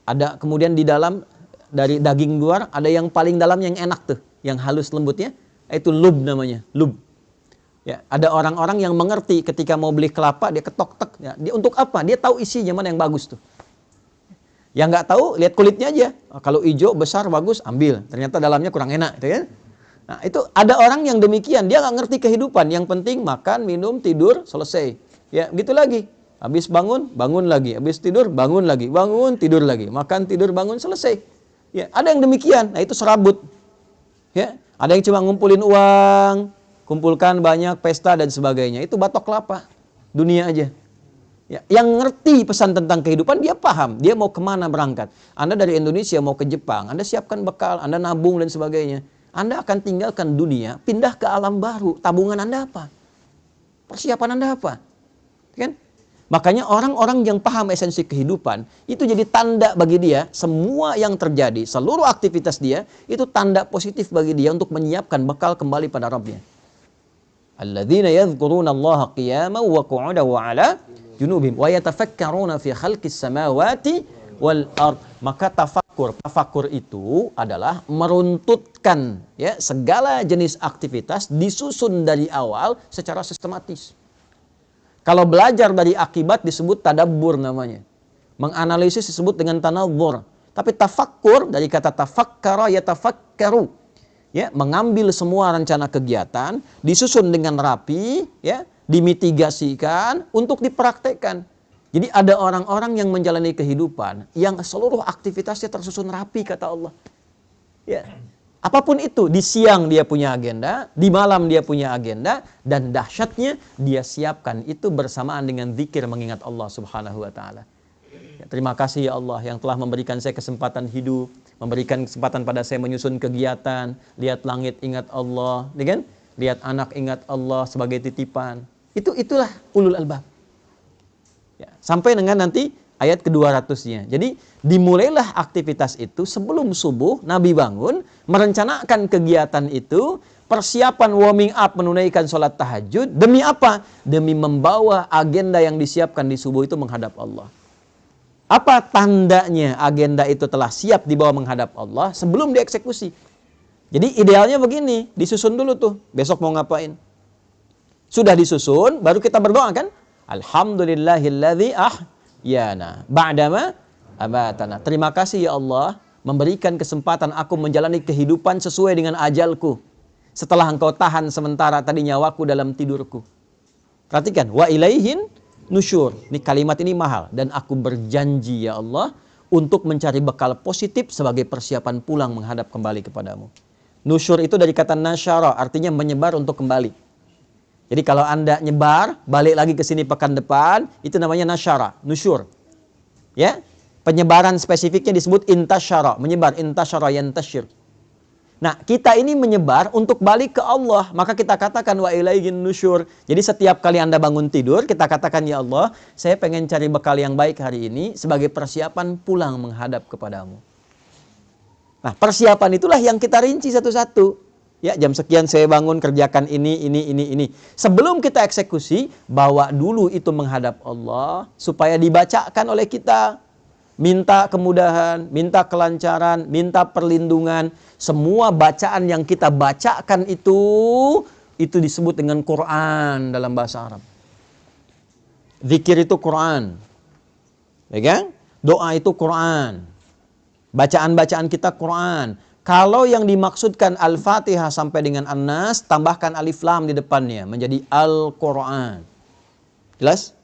Ada kemudian di dalam, dari daging luar, ada yang paling dalam yang enak tuh, yang halus lembutnya, itu lub namanya, lub. Ya, ada orang-orang yang mengerti ketika mau beli kelapa, dia ketok-tek, ya, dia untuk apa? Dia tahu isinya mana yang bagus tuh. Yang nggak tahu, lihat kulitnya aja. Oh, kalau hijau besar bagus, ambil. Ternyata dalamnya kurang enak, gitu kan? Nah, itu ada orang yang demikian, dia nggak ngerti kehidupan. Yang penting makan, minum, tidur, selesai. Ya, gitu lagi. Habis bangun, bangun lagi. Habis tidur, bangun lagi. Bangun, tidur lagi. Makan, tidur, bangun, selesai. Ya, ada yang demikian. Nah, itu serabut. Ya, ada yang cuma ngumpulin uang, kumpulkan banyak pesta dan sebagainya. Itu batok kelapa. Dunia aja. Ya, yang ngerti pesan tentang kehidupan, dia paham. Dia mau kemana berangkat. Anda dari Indonesia mau ke Jepang, Anda siapkan bekal, Anda nabung dan sebagainya. Anda akan tinggalkan dunia, pindah ke alam baru. Tabungan Anda apa? Persiapan Anda apa? Kan? Makanya orang-orang yang paham esensi kehidupan, itu jadi tanda bagi dia, semua yang terjadi, seluruh aktivitas dia, itu tanda positif bagi dia untuk menyiapkan bekal kembali pada Rabbnya. Alladzina yadhkuruna Allaha qiyaman wa qu'udan wa 'ala junubihim wa yatafakkaruna fi khalqis samawati wal ard. Maka tafakur itu adalah meruntutkan ya segala jenis aktivitas, disusun dari awal secara sistematis. Kalau belajar dari akibat disebut tadabbur namanya. Menganalisis disebut dengan tanadzur. Tapi tafakkur dari kata tafakkara yatafakkaru. Ya, mengambil semua rencana kegiatan, disusun dengan rapi, ya, dimitigasikan untuk dipraktekkan. Jadi ada orang-orang yang menjalani kehidupan yang seluruh aktivitasnya tersusun rapi kata Allah. Ya. Apapun itu, di siang dia punya agenda, di malam dia punya agenda, dan dahsyatnya dia siapkan itu bersamaan dengan zikir mengingat Allah Subhanahu wa taala. Ya, terima kasih ya Allah yang telah memberikan saya kesempatan hidup, memberikan kesempatan pada saya menyusun kegiatan, lihat langit ingat Allah, ya kan? Lihat anak ingat Allah sebagai titipan. Itulah ulul albab. Ya, sampai dengan nanti ayat ke-200-nya. Jadi dimulailah aktivitas itu sebelum subuh, Nabi bangun, merencanakan kegiatan itu, persiapan warming up menunaikan sholat tahajud. Demi apa? Demi membawa agenda yang disiapkan di subuh itu menghadap Allah. Apa tandanya agenda itu telah siap dibawa menghadap Allah sebelum dieksekusi? Jadi idealnya begini, disusun dulu tuh, besok mau ngapain. Sudah disusun, baru kita berdoa kan? Alhamdulillahilladzi ahyana ba'dama amatana. Terima kasih ya Allah memberikan kesempatan aku menjalani kehidupan sesuai dengan ajalku. Setelah engkau tahan sementara tadi nyawaku dalam tidurku. Perhatikan, wa ilaihin nusyur. Ini kalimat ini mahal. Dan aku berjanji ya Allah untuk mencari bekal positif sebagai persiapan pulang menghadap kembali kepadamu. Nusyur itu dari kata nasyara, artinya menyebar untuk kembali. Jadi kalau Anda nyebar, balik lagi ke sini pekan depan, itu namanya nasyara, nusyur. Ya. Penyebaran spesifiknya disebut intasyara, menyebar, intasyara yantasyir. Nah, kita ini menyebar untuk balik ke Allah, maka kita katakan wa ilaihin nusyur. Jadi setiap kali Anda bangun tidur, kita katakan, ya Allah, saya pengen cari bekal yang baik hari ini sebagai persiapan pulang menghadap kepadamu. Nah, persiapan itulah yang kita rinci satu-satu. Ya, jam sekian saya bangun, kerjakan ini. Sebelum kita eksekusi, bawa dulu itu menghadap Allah supaya dibacakan oleh kita. Minta kemudahan, minta kelancaran, minta perlindungan. Semua bacaan yang kita bacakan itu disebut dengan Quran dalam bahasa Arab. Zikir itu Quran. Ya kan? Doa itu Quran. Bacaan-bacaan kita Quran. Kalau yang dimaksudkan Al-Fatihah sampai dengan An-Nas, tambahkan alif lam di depannya, menjadi Al-Quran. Jelas?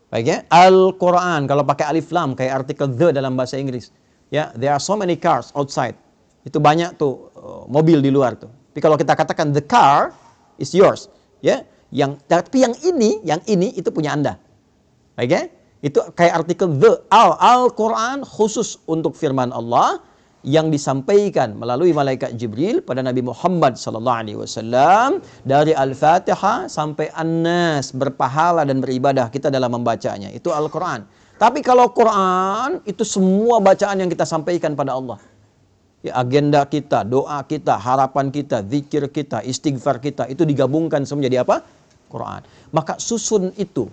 Baik ya? Al-Quran, kalau pakai alif lam, kayak artikel the dalam bahasa Inggris. Ya, there are so many cars outside. Itu banyak tuh mobil di luar tuh. Tapi kalau kita katakan the car is yours. Ya, tapi yang ini itu punya Anda. Baik ya? Itu kayak artikel the, Al-Quran khusus untuk firman Allah yang disampaikan melalui malaikat Jibril pada Nabi Muhammad SAW dari Al-Fatihah sampai An-Nas, berpahala dan beribadah kita dalam membacanya. Itu Al-Quran. Tapi kalau Quran itu semua bacaan yang kita sampaikan pada Allah. Ya, agenda kita, doa kita, harapan kita, zikir kita, istighfar kita, itu digabungkan semua jadi apa? Quran. Maka susun itu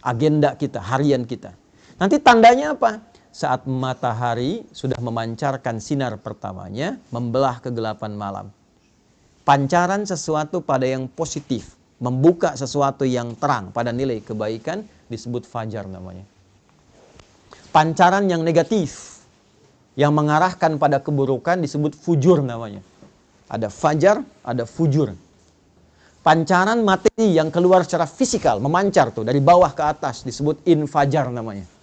agenda kita, harian kita. Nanti tandanya apa? Saat matahari sudah memancarkan sinar pertamanya, membelah kegelapan malam. Pancaran sesuatu pada yang positif, membuka sesuatu yang terang pada nilai kebaikan, disebut fajar namanya. Pancaran yang negatif, yang mengarahkan pada keburukan, disebut fujur namanya. Ada fajar, ada fujur. Pancaran materi yang keluar secara fisikal, memancar tuh dari bawah ke atas, disebut infajar namanya.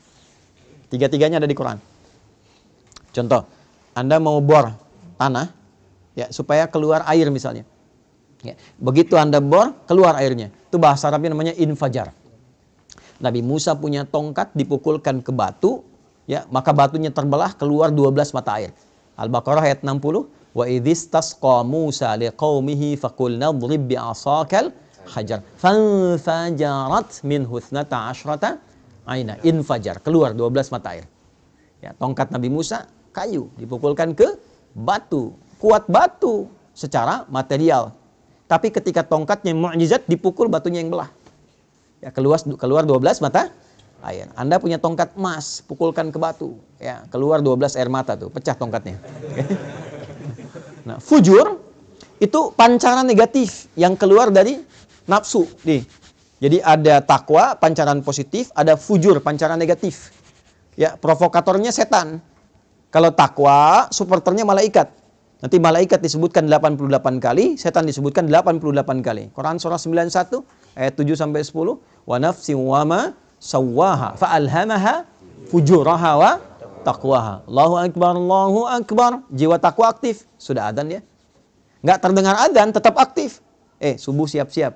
Tiga-tiganya ada di Quran. Contoh, Anda mau bor tanah, ya, supaya keluar air misalnya. Ya, begitu Anda bor, keluar airnya. Itu bahasa Arabnya namanya infajar. Nabi Musa punya tongkat, dipukulkan ke batu, ya, maka batunya terbelah, keluar 12 mata air. Al-Baqarah ayat 60. Wa idhistasqa Musa liqaumihi faqulna idrib bi'asakal hajar. Fanfajarat minhu 12 aina, infajar, keluar 12 mata air. Ya, tongkat Nabi Musa kayu, dipukulkan ke batu, kuat batu secara material. Tapi ketika tongkatnya mukjizat, dipukul batunya yang belah. Ya, keluar 12 mata air. Anda punya tongkat emas, pukulkan ke batu, ya, keluar 12 air mata tuh, pecah tongkatnya. Nah, fujur itu pancaran negatif yang keluar dari nafsu nih. Jadi ada takwa, pancaran positif, ada fujur, pancaran negatif. Ya, provokatornya setan. Kalau takwa, supporternya malaikat. Nanti malaikat disebutkan 88 kali, setan disebutkan 88 kali. Quran surah 91 ayat 7 sampai 10. Wa nafsin wa ma sawwaha fa alhamaha fujuraha wa taqwaha. Allahu akbar, Allahu akbar. Jiwa takwa aktif. Sudah adzan ya? Enggak terdengar adzan, tetap aktif. Subuh siap-siap.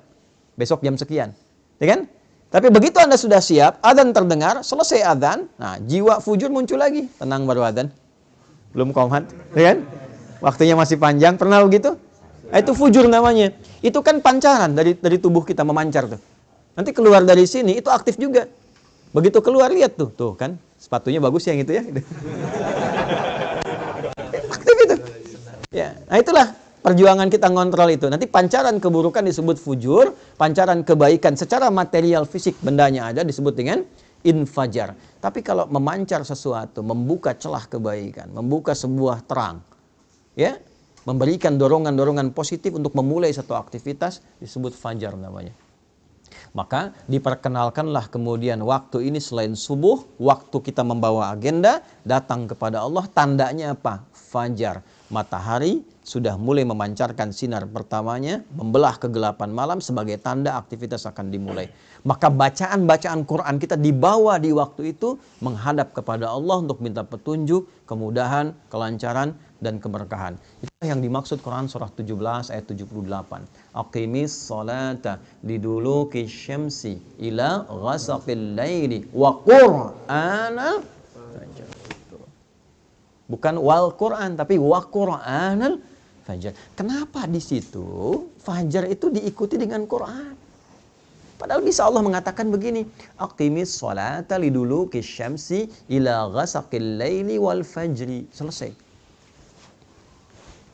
Besok jam sekian. Ya kan? Tapi begitu Anda sudah siap, adzan terdengar, selesai adzan, nah jiwa fujur muncul lagi. Tenang baru adzan. Belum qomat, ya kan? Waktunya masih panjang, pernah begitu? Nah, itu fujur namanya. Itu kan pancaran dari tubuh kita memancar tuh. Nanti keluar dari sini itu aktif juga. Begitu keluar lihat tuh kan, sepatunya bagus yang itu ya. Aktif itu. Ya, nah itulah perjuangan kita ngontrol itu. Nanti pancaran keburukan disebut fujur, pancaran kebaikan secara material fisik bendanya ada disebut dengan infajar. Tapi kalau memancar sesuatu, membuka celah kebaikan, membuka sebuah terang, ya, memberikan dorongan-dorongan positif untuk memulai satu aktivitas, disebut fajar namanya. Maka diperkenalkanlah kemudian waktu ini selain subuh, waktu kita membawa agenda, datang kepada Allah, tandanya apa? Fajar. matahari sudah mulai memancarkan sinar pertamanya, membelah kegelapan malam sebagai tanda aktivitas akan dimulai. Maka bacaan-bacaan Quran kita dibawa di waktu itu menghadap kepada Allah untuk minta petunjuk, kemudahan, kelancaran, dan keberkahan. Itulah yang dimaksud Quran surah 17 ayat 78. Aqimis salata liduluki syamsi ila ghasaqil laili wa qur'anal fajr. Bukan wal Quran, tapi wa Qur'anal fajar. Kenapa di situ fajar itu diikuti dengan Quran? Padahal bisa Allah mengatakan begini, aqimis sholata liduluki syamsi ila ghasaqil laili wal fajri. Selesai.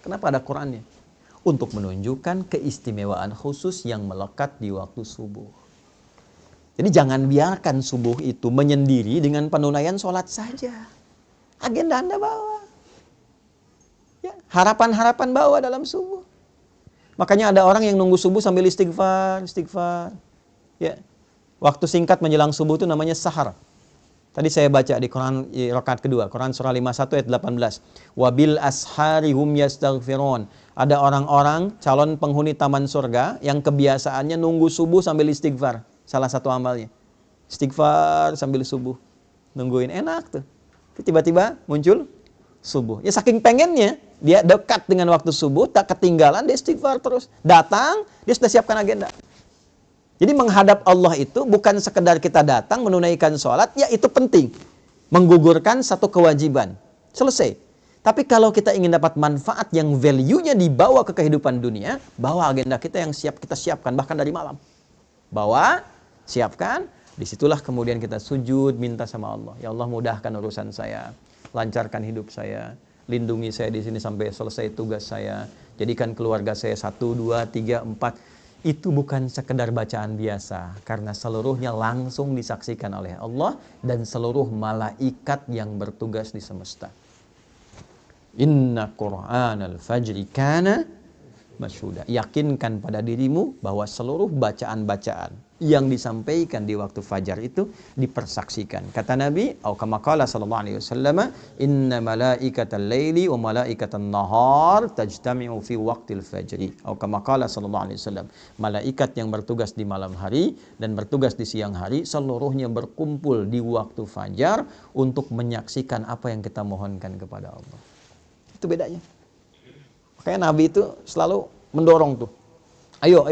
Kenapa ada Qurannya? Untuk menunjukkan keistimewaan khusus yang melekat di waktu subuh. Jadi jangan biarkan subuh itu menyendiri dengan penunaian sholat saja. Agenda Anda bawa. Ya, harapan-harapan bawa dalam subuh. Makanya ada orang yang nunggu subuh sambil istighfar. Ya. Waktu singkat menjelang subuh itu namanya sahar. Tadi saya baca di Quran rakaat kedua, Quran surah 51 ayat 18. Wabil ashari hum yastaghfirun. Ada orang-orang calon penghuni taman surga yang kebiasaannya nunggu subuh sambil istighfar. Salah satu amalnya. Istighfar sambil subuh. Nungguin enak tuh. Tiba-tiba muncul subuh. Ya saking pengennya, dia dekat dengan waktu subuh, tak ketinggalan, dia istighfar terus. Datang, dia sudah siapkan agenda. Jadi menghadap Allah itu bukan sekedar kita datang menunaikan sholat, ya itu penting. Menggugurkan satu kewajiban. Selesai. Tapi kalau kita ingin dapat manfaat yang value-nya dibawa ke kehidupan dunia, bawa agenda kita yang kita siapkan, bahkan dari malam. Bawa, siapkan. Disitulah kemudian kita sujud, minta sama Allah. Ya Allah, mudahkan urusan saya. Lancarkan hidup saya. Lindungi saya di sini sampai selesai tugas saya. Jadikan keluarga saya 1, 2, 3, 4. Itu bukan sekedar bacaan biasa. Karena seluruhnya langsung disaksikan oleh Allah. Dan seluruh malaikat yang bertugas di semesta. Inna Qur'anal fajri kana masyhuda. Yakinkan pada dirimu bahwa seluruh bacaan-bacaan yang disampaikan di waktu fajar itu dipersaksikan. Kata Nabi, atau kama qala sallallahu alaihi wasallam, inna malaikatal laili wa malaikatan nahar tajtami'u fi waqtil fajri. Atau kama qala sallallahu alaihi wasallam, malaikat yang bertugas di malam hari dan bertugas di siang hari seluruhnya berkumpul di waktu fajar untuk menyaksikan apa yang kita mohonkan kepada Allah. Itu bedanya. Makanya Nabi itu selalu mendorong tuh. Ayo.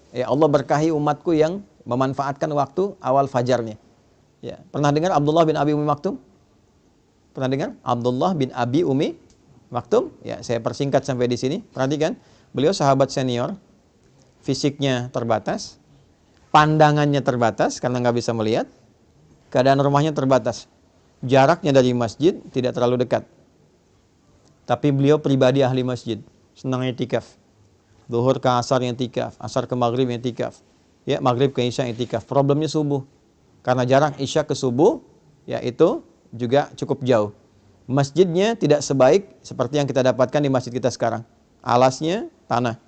Ya Allah berkahi umatku yang memanfaatkan waktu awal fajarnya. Ya, pernah dengar Abdullah bin Abi Umi Maktum? Pernah dengar? Abdullah bin Abi Umi Maktum? Ya, saya persingkat sampai di sini. Perhatikan, beliau sahabat senior, fisiknya terbatas, pandangannya terbatas karena nggak bisa melihat, keadaan rumahnya terbatas, jaraknya dari masjid tidak terlalu dekat. Tapi beliau pribadi ahli masjid, senang i'tikaf. Zuhur ke asar yang i'tikaf, asar ke maghrib yang i'tikaf. Ya, maghrib ke isya i'tikaf. Problemnya subuh. Karena jarak isya ke subuh, ya itu juga cukup jauh. Masjidnya tidak sebaik seperti yang kita dapatkan di masjid kita sekarang. Alasnya tanah.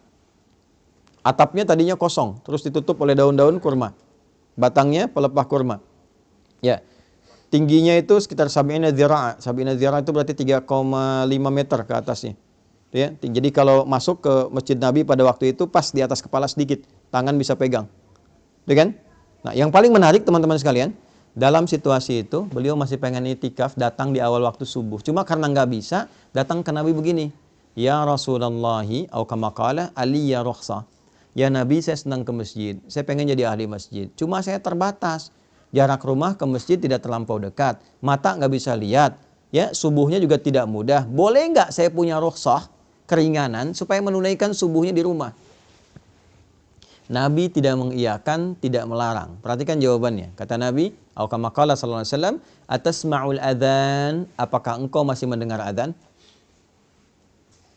Atapnya tadinya kosong, terus ditutup oleh daun-daun kurma. Batangnya pelepah kurma. Ya. Tingginya itu sekitar sab'ina dzira'. Sab'ina dzira' itu berarti 3,5 meter ke atasnya. Ya, jadi kalau masuk ke Masjid Nabi pada waktu itu pas di atas kepala sedikit, tangan bisa pegang. Ya kan? Nah, yang paling menarik teman-teman sekalian, dalam situasi itu beliau masih pengen i'tikaf, datang di awal waktu subuh. Cuma karena nggak bisa, datang ke Nabi begini. Ya Rasulullahi, atau kama qala aliyya rukhsah. Ya Nabi, saya senang ke masjid. Saya pengen jadi ahli masjid. Cuma saya terbatas. Jarak rumah ke masjid tidak terlampau dekat. Mata nggak bisa lihat. Ya, subuhnya juga tidak mudah. Boleh nggak saya punya rukhsah, keringanan, supaya menunaikan subuhnya di rumah? Nabi tidak mengiyakan, tidak melarang. Perhatikan jawabannya. Kata Nabi, atau kama qala sallallahu alaihi wasallam, atasma'ul adzan, apakah engkau masih mendengar adzan?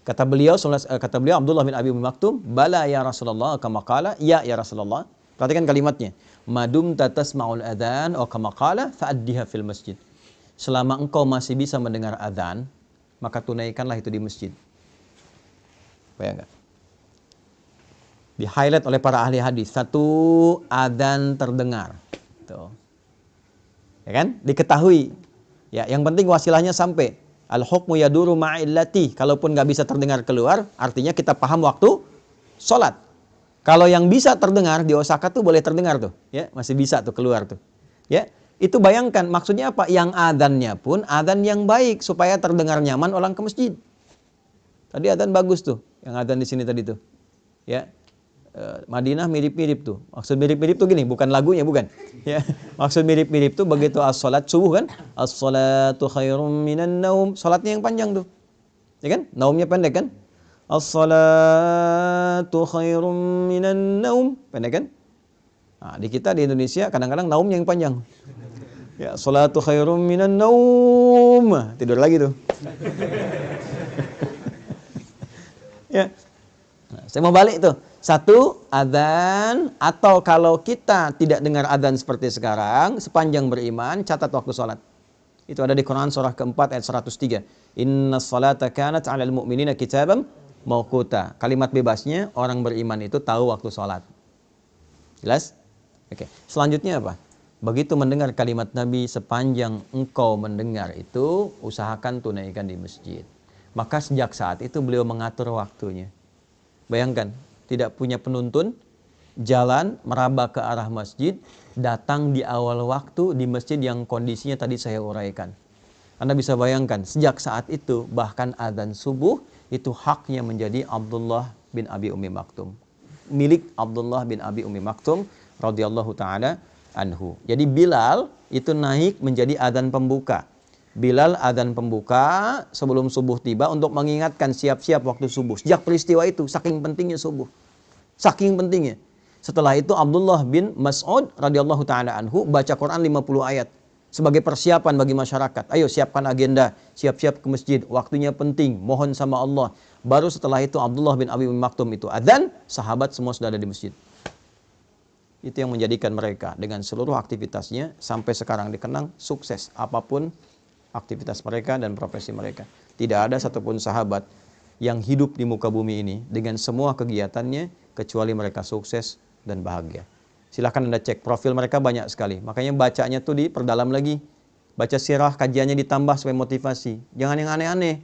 Kata beliau Abdullah bin Abi Maktum, bala ya Rasulullah, kama qala, ya Rasulullah. Perhatikan kalimatnya. Madum tatasma'ul adzan, atau kama qala, fa'addiha fil masjid. Selama engkau masih bisa mendengar adzan, maka tunaikanlah itu di masjid. Bayangkan. Di-highlight oleh para ahli hadis. Satu, adzan terdengar. Tuh. Ya kan? Diketahui. Ya, yang penting wasilahnya sampai. Al-hukmu yaduru ma'illati. Kalaupun nggak bisa terdengar keluar, artinya kita paham waktu sholat. Kalau yang bisa terdengar di Osaka tuh boleh terdengar tuh, ya masih bisa tuh keluar tuh, ya. Itu bayangkan maksudnya apa? Yang adzannya pun adzan yang baik supaya terdengar nyaman orang ke masjid. Tadi adzan bagus tuh, yang adzan di sini tadi tuh, ya. Madinah mirip-mirip tuh. Maksud mirip-mirip tuh gini, bukan lagunya, bukan. Ya, maksud mirip-mirip tuh begitu as-salat subuh kan? As-salatu khairum minan naum. Salatnya yang panjang tuh. Ya kan? Naumnya pendek kan? As-salatu khairum minan naum. Pendek kan? Nah, di kita di Indonesia kadang-kadang naumnya yang panjang. Ya, salatu khairum minan naum. Tidur lagi tuh. Ya. Nah, saya mau balik tuh. Satu, adzan, atau kalau kita tidak dengar adzan seperti sekarang, sepanjang beriman, catat waktu sholat. Itu ada di Quran surah keempat ayat 103. Inna sholata kanat 'alal mu'minina kitaban mawquta. Kalimat bebasnya, orang beriman itu tahu waktu sholat. Jelas? Oke. Selanjutnya apa? Begitu mendengar kalimat Nabi, sepanjang engkau mendengar itu, usahakan tunaikan di masjid. Maka sejak saat itu beliau mengatur waktunya. Bayangkan, tidak punya penuntun, jalan meraba ke arah masjid, datang di awal waktu di masjid yang kondisinya tadi saya uraikan. Anda bisa bayangkan, sejak saat itu bahkan adzan subuh itu haknya menjadi Abdullah bin Abi Ummi Maktum. Milik Abdullah bin Abi Ummi Maktum radhiyallahu taala anhu. Jadi Bilal itu naik menjadi adzan pembuka. Bilal adzan pembuka sebelum subuh tiba untuk mengingatkan siap-siap waktu subuh. Sejak peristiwa itu, saking pentingnya subuh. Saking pentingnya. Setelah itu Abdullah bin Mas'ud radhiyallahu taala anhu baca Quran 50 ayat sebagai persiapan bagi masyarakat. Ayo siapkan agenda, siap-siap ke masjid, waktunya penting, mohon sama Allah. Baru setelah itu Abdullah bin Abi Maktum itu adzan, sahabat semua sudah ada di masjid. Itu yang menjadikan mereka dengan seluruh aktivitasnya sampai sekarang dikenang sukses apapun aktivitas mereka dan profesi mereka. Tidak ada satupun sahabat yang hidup di muka bumi ini dengan semua kegiatannya kecuali mereka sukses dan bahagia. Silahkan Anda cek profil mereka banyak sekali. Makanya bacanya tuh diperdalam lagi. Baca sirah, kajiannya ditambah supaya motivasi. Jangan yang aneh-aneh.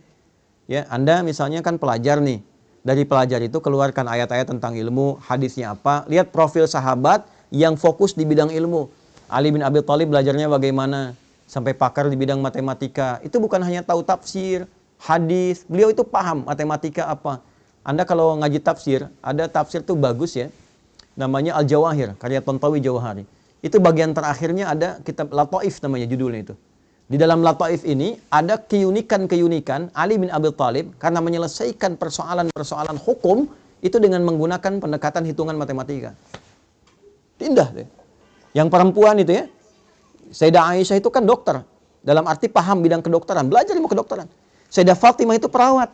Ya, Anda misalnya kan pelajar nih. Dari pelajar itu keluarkan ayat-ayat tentang ilmu, hadisnya apa. Lihat profil sahabat yang fokus di bidang ilmu. Ali bin Abi Thalib belajarnya bagaimana? Sampai pakar di bidang matematika. Itu bukan hanya tahu tafsir, hadis. Beliau itu paham matematika apa. Anda kalau ngaji tafsir, ada tafsir tuh bagus ya. Namanya Al-Jawahir, karya Tontawi Jawahari. Itu bagian terakhirnya ada kitab Lataif namanya judulnya itu. Di dalam Lataif ini ada keunikan-keunikan Ali bin Abi Thalib karena menyelesaikan persoalan-persoalan hukum itu dengan menggunakan pendekatan hitungan matematika. Indah deh. Yang perempuan itu ya. Sayyidah Aisyah itu kan dokter. Dalam arti paham bidang kedokteran. Belajar ilmu kedokteran. Sayyidah Fatimah itu perawat.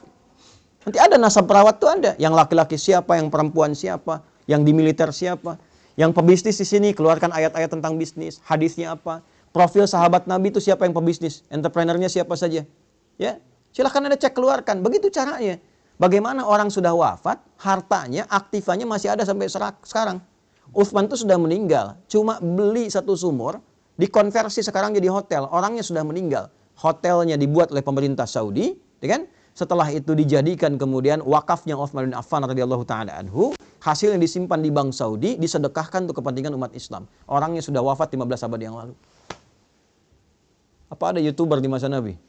Nanti ada nasab perawat tuh ada. Yang laki-laki siapa, yang perempuan siapa, yang di militer siapa. Yang pebisnis di sini keluarkan ayat-ayat tentang bisnis. Hadisnya apa. Profil sahabat Nabi itu siapa yang pebisnis. Entrepreneurnya siapa saja. Ya, silahkan Anda cek keluarkan. Begitu caranya. Bagaimana orang sudah wafat, hartanya, aktifannya masih ada sampai sekarang. Utsman itu sudah meninggal. Cuma beli satu sumur. Dikonversi sekarang jadi hotel. Orangnya sudah meninggal. Hotelnya dibuat oleh pemerintah Saudi, ya kan? Setelah itu dijadikan kemudian wakafnya Utsman bin Affan radhiyallahu taala anhu, hasil yang disimpan di bank Saudi disedekahkan untuk kepentingan umat Islam. Orangnya sudah wafat 15 abad yang lalu. Apa ada YouTuber di masa Nabi?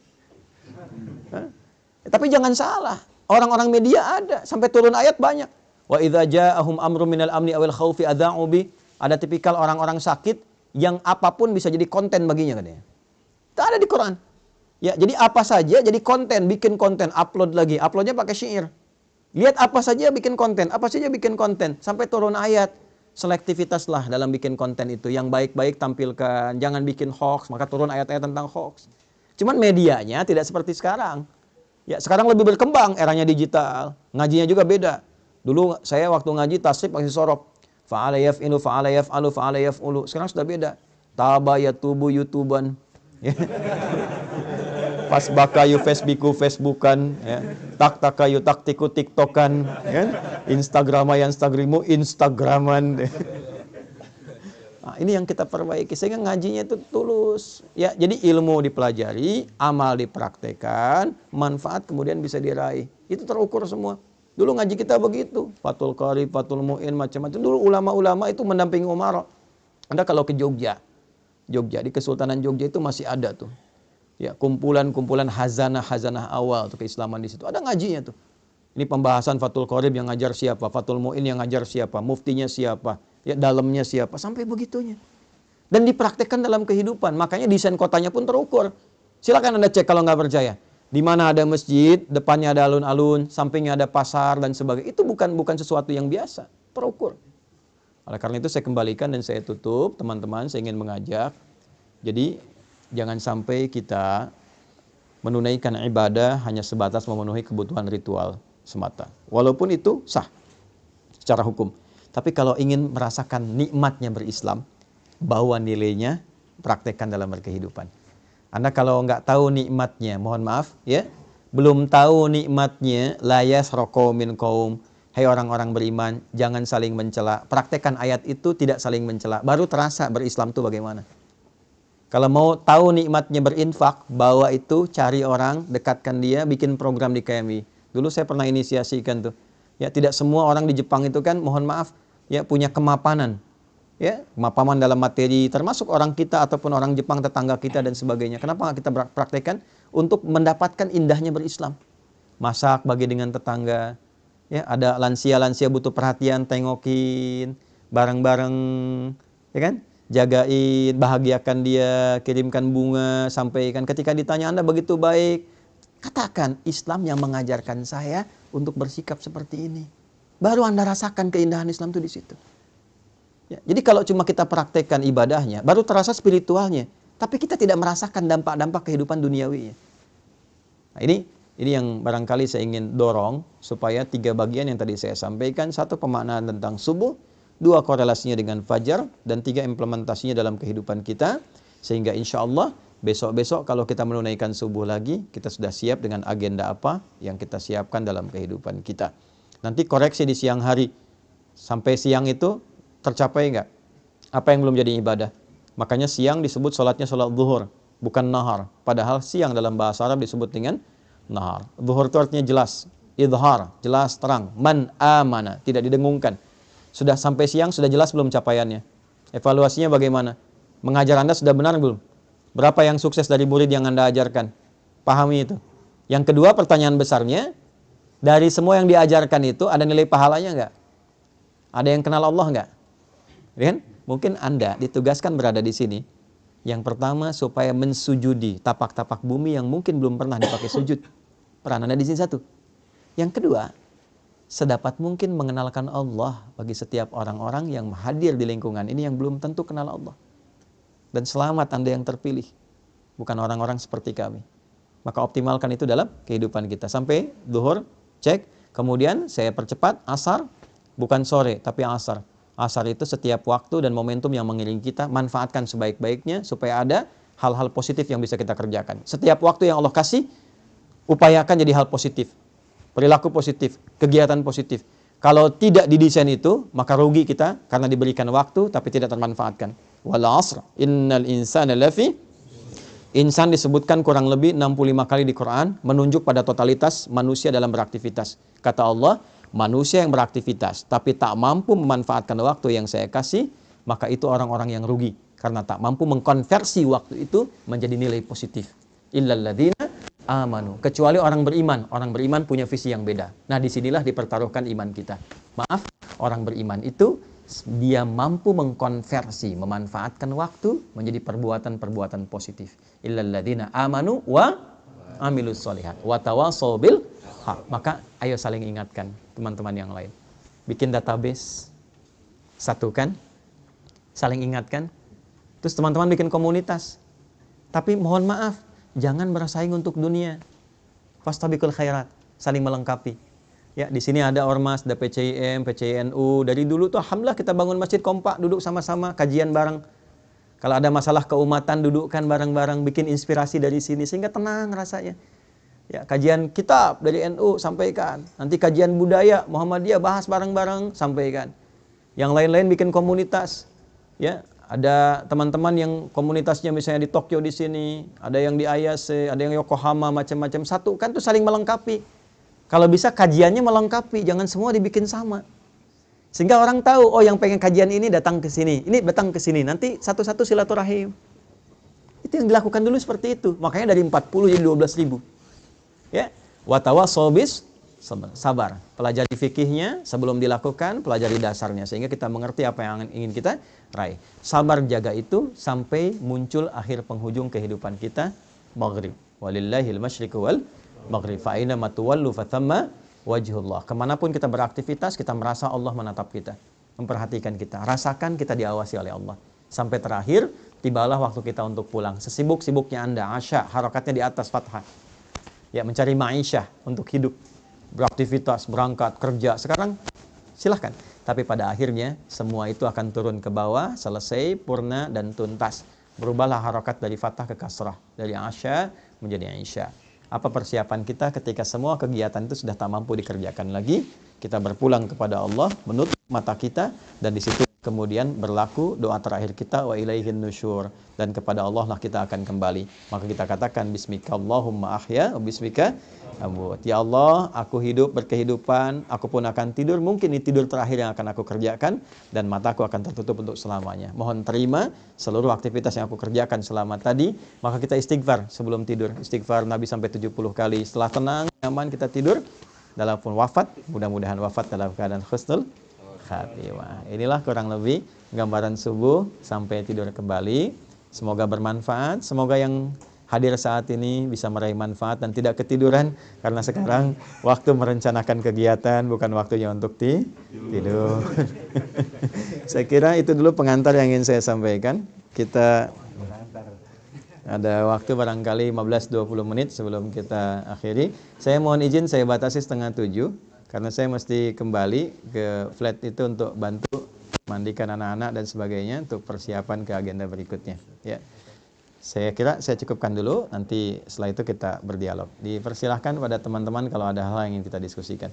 Tapi jangan salah, orang-orang media ada, sampai turun ayat banyak. Wa idza ja'ahum amrun minal amni awil khaufi adza'u bi. Ada tipikal orang-orang sakit yang apapun bisa jadi konten baginya katanya. Itu ada di Quran. Ya, jadi apa saja jadi konten, bikin konten, upload lagi. Uploadnya pakai syair. Lihat apa saja bikin konten, apa saja bikin konten. Sampai turun ayat. Selektivitaslah dalam bikin konten itu. Yang baik-baik tampilkan, jangan bikin hoax. Maka turun ayat-ayat tentang hoax. Cuman medianya tidak seperti sekarang. Ya, sekarang lebih berkembang, eranya digital. Ngajinya juga beda. Dulu saya waktu ngaji tasrif pakai sorop. Fa'ala yaf'ilu, fa'ala yaf'alu, fa'ala yaf'ulu. Sekarang sudah beda. Taba yatubu yutuban. Pas bakayu Facebookan, ya. Tak takayu taktiku tiktokan, ya. Instagrama yang instagrimu instagraman. Nah, ini yang kita perbaiki sehingga ngajinya itu tulus. Ya, jadi ilmu dipelajari, amal dipraktekkan, manfaat kemudian bisa diraih. Itu terukur semua. Dulu ngaji kita begitu, Fathul Qarib, Fathul Mu'in, macam-macam. Dulu ulama-ulama itu mendampingi Umar. Anda kalau ke Jogja, di Kesultanan Jogja itu masih ada tuh. Ya, kumpulan-kumpulan hazanah awal tuh keislaman di situ. Ada ngajinya tuh. Ini pembahasan Fathul Qarib yang ngajar siapa, Fathul Mu'in yang ngajar siapa, muftinya siapa. Ya, dalamnya siapa, sampai begitunya. Dan dipraktekkan dalam kehidupan. Makanya desain kotanya pun terukur. Silakan Anda cek kalau nggak percaya. Di mana ada masjid, depannya ada alun-alun, sampingnya ada pasar dan sebagainya. Itu bukan sesuatu yang biasa, terukur. Oleh karena itu saya kembalikan dan saya tutup, teman-teman, saya ingin mengajak. Jadi jangan sampai kita menunaikan ibadah hanya sebatas memenuhi kebutuhan ritual semata. Walaupun itu sah secara hukum. Tapi kalau ingin merasakan nikmatnya berislam, bawa nilainya, praktekkan dalam berkehidupan. Anda kalau nggak tahu nikmatnya, mohon maaf, ya, belum tahu nikmatnya, la yasraqu min qaum, hai orang-orang beriman, jangan saling mencela. Praktekkan ayat itu, tidak saling mencela. Baru terasa berislam itu bagaimana. Kalau mau tahu nikmatnya berinfak, bawa itu, cari orang, dekatkan dia, bikin program di KMI. Dulu saya pernah inisiasikan tuh. Ya, tidak semua orang di Jepang itu kan, mohon maaf, ya, punya kemapanan. Ya, kemapanan dalam materi, termasuk orang kita ataupun orang Jepang, tetangga kita dan sebagainya. Kenapa nggak kita praktekkan untuk mendapatkan indahnya berislam? Masak bagi dengan tetangga. Ya, ada lansia-lansia butuh perhatian, tengokin bareng-bareng, ya kan? Jagain, bahagiakan dia, kirimkan bunga, sampaikan. Ketika ditanya Anda begitu baik, katakan Islam yang mengajarkan saya untuk bersikap seperti ini. Baru Anda rasakan keindahan Islam itu di situ. Ya, jadi kalau cuma kita praktekkan ibadahnya, baru terasa spiritualnya. Tapi kita tidak merasakan dampak-dampak kehidupan duniawi. Nah, ini yang barangkali saya ingin dorong supaya 3 bagian yang tadi saya sampaikan. 1, pemaknaan tentang subuh. 2, korelasinya dengan fajar. Dan 3, implementasinya dalam kehidupan kita. Sehingga insya Allah besok-besok kalau kita menunaikan subuh lagi, kita sudah siap dengan agenda apa yang kita siapkan dalam kehidupan kita. Nanti koreksi di siang hari. Sampai siang itu tercapai enggak? Apa yang belum jadi ibadah? Makanya siang disebut sholatnya sholat zuhur, bukan nahar. Padahal siang dalam bahasa Arab disebut dengan nahar. Zuhur itu artinya jelas, idhar, jelas, terang. Man amana, tidak didengungkan. Sudah sampai siang, sudah jelas belum capaiannya? Evaluasinya bagaimana? Mengajar Anda sudah benar belum? Berapa yang sukses dari murid yang Anda ajarkan? Pahami itu. Yang kedua, pertanyaan besarnya, dari semua yang diajarkan itu ada nilai pahalanya enggak? Ada yang kenal Allah enggak? Kan? Mungkin Anda ditugaskan berada di sini. Yang pertama supaya mensujudi tapak-tapak bumi yang mungkin belum pernah dipakai sujud. Peran Anda di sini 1. Yang kedua, sedapat mungkin mengenalkan Allah bagi setiap orang-orang yang hadir di lingkungan ini yang belum tentu kenal Allah. Dan selamat Anda yang terpilih, bukan orang-orang seperti kami. Maka optimalkan itu dalam kehidupan kita. Sampai zuhur, cek. Kemudian saya percepat, asar, bukan sore tapi asar. Asar itu setiap waktu dan momentum yang mengiringi kita, manfaatkan sebaik-baiknya supaya ada hal-hal positif yang bisa kita kerjakan. Setiap waktu yang Allah kasih, upayakan jadi hal positif. Perilaku positif, kegiatan positif. Kalau tidak didesain itu, maka rugi kita karena diberikan waktu tapi tidak termanfaatkan. Wal 'asr, innal insana lafi. Insan disebutkan kurang lebih 65 kali di Quran, menunjuk pada totalitas manusia dalam beraktivitas. Kata Allah, manusia yang beraktivitas tapi tak mampu memanfaatkan waktu yang saya kasih, maka itu orang-orang yang rugi karena tak mampu mengkonversi waktu itu menjadi nilai positif. Illal ladzina amanu, kecuali orang beriman. Orang beriman punya visi yang beda. Nah, disinilah dipertaruhkan iman kita. Maaf, orang beriman itu dia mampu mengkonversi, memanfaatkan waktu menjadi perbuatan-perbuatan positif. Illal ladzina amanu wa amilus sholihat wa tawassaw bil haq. Maka ayo saling ingatkan teman-teman yang lain. Bikin database, satukan, saling ingatkan. Terus teman-teman bikin komunitas. Tapi mohon maaf, jangan bersaing untuk dunia. Fastabiqul khairat, saling melengkapi. Ya, di sini ada ormas, ada PCIM, PCINU. Dari dulu tuh alhamdulillah kita bangun masjid kompak, duduk sama-sama, kajian bareng. Kalau ada masalah keumatan, dudukkan bareng-bareng, bikin inspirasi dari sini sehingga tenang rasanya. Ya, kajian kitab dari NU sampaikan. Nanti kajian budaya Muhammadiyah bahas bareng-bareng, sampaikan. Yang lain-lain bikin komunitas. Ya, ada teman-teman yang komunitasnya misalnya di Tokyo di sini, ada yang di Ayase, ada yang Yokohama, macam-macam. Satukan tuh saling melengkapi. Kalau bisa kajiannya melengkapi, jangan semua dibikin sama. Sehingga orang tahu, oh yang pengen kajian ini datang ke sini, ini datang ke sini. Nanti satu-satu silaturahim. Itu yang dilakukan dulu seperti itu. Makanya dari 40 jadi 12.000. Ya, watawassaw bis sabar. Pelajari fikihnya sebelum dilakukan, pelajari dasarnya sehingga kita mengerti apa yang ingin kita raih. Sabar jaga itu sampai muncul akhir penghujung kehidupan kita, maghrib. Walillahil masyriqu wal maghrib. Fa aina ma tuwallu fathamma wajhullah. Kemanapun kita beraktivitas, kita merasa Allah menatap kita, memperhatikan kita. Rasakan kita diawasi oleh Allah. Sampai terakhir, tibalah waktu kita untuk pulang. Sesibuk-sibuknya Anda, asya, harokatnya di atas fathah. Ya, mencari ma'isyah untuk hidup. Beraktivitas, berangkat, kerja. Sekarang silahkan. Tapi pada akhirnya, semua itu akan turun ke bawah, selesai, purna, dan tuntas. Berubahlah harokat dari fathah ke kasrah. Dari asya menjadi isya. Apa persiapan kita ketika semua kegiatan itu sudah tak mampu dikerjakan lagi? Kita berpulang kepada Allah, menutup mata kita, dan di situ kemudian berlaku doa terakhir kita, wa ilaihin nusyur, dan kepada Allah lah kita akan kembali. Maka kita katakan bismika Allahumma ahya wa bismika amut. Ya Allah, aku hidup berkehidupan, aku pun akan tidur, mungkin ini tidur terakhir yang akan aku kerjakan, dan mataku akan tertutup untuk selamanya. Mohon terima seluruh aktivitas yang aku kerjakan selama tadi. Maka kita istighfar sebelum tidur. Istighfar Nabi sampai 70 kali. Setelah tenang, nyaman, kita tidur. Dalam pun wafat, mudah-mudahan wafat dalam keadaan husnul khatimah. Inilah kurang lebih gambaran subuh sampai tidur kembali. Semoga bermanfaat. Semoga yang hadir saat ini bisa meraih manfaat dan tidak ketiduran, karena sekarang waktu merencanakan kegiatan, bukan waktunya untuk tidur. Saya kira itu dulu pengantar yang ingin saya sampaikan. Kita ada waktu barangkali 15-20 menit sebelum kita akhiri. Saya mohon izin saya batasi 6:30 karena saya mesti kembali ke flat itu untuk bantu mandikan anak-anak dan sebagainya untuk persiapan ke agenda berikutnya. Ya. Saya kira saya cukupkan dulu, nanti setelah itu kita berdialog. Dipersilahkan pada teman-teman kalau ada hal yang ingin kita diskusikan.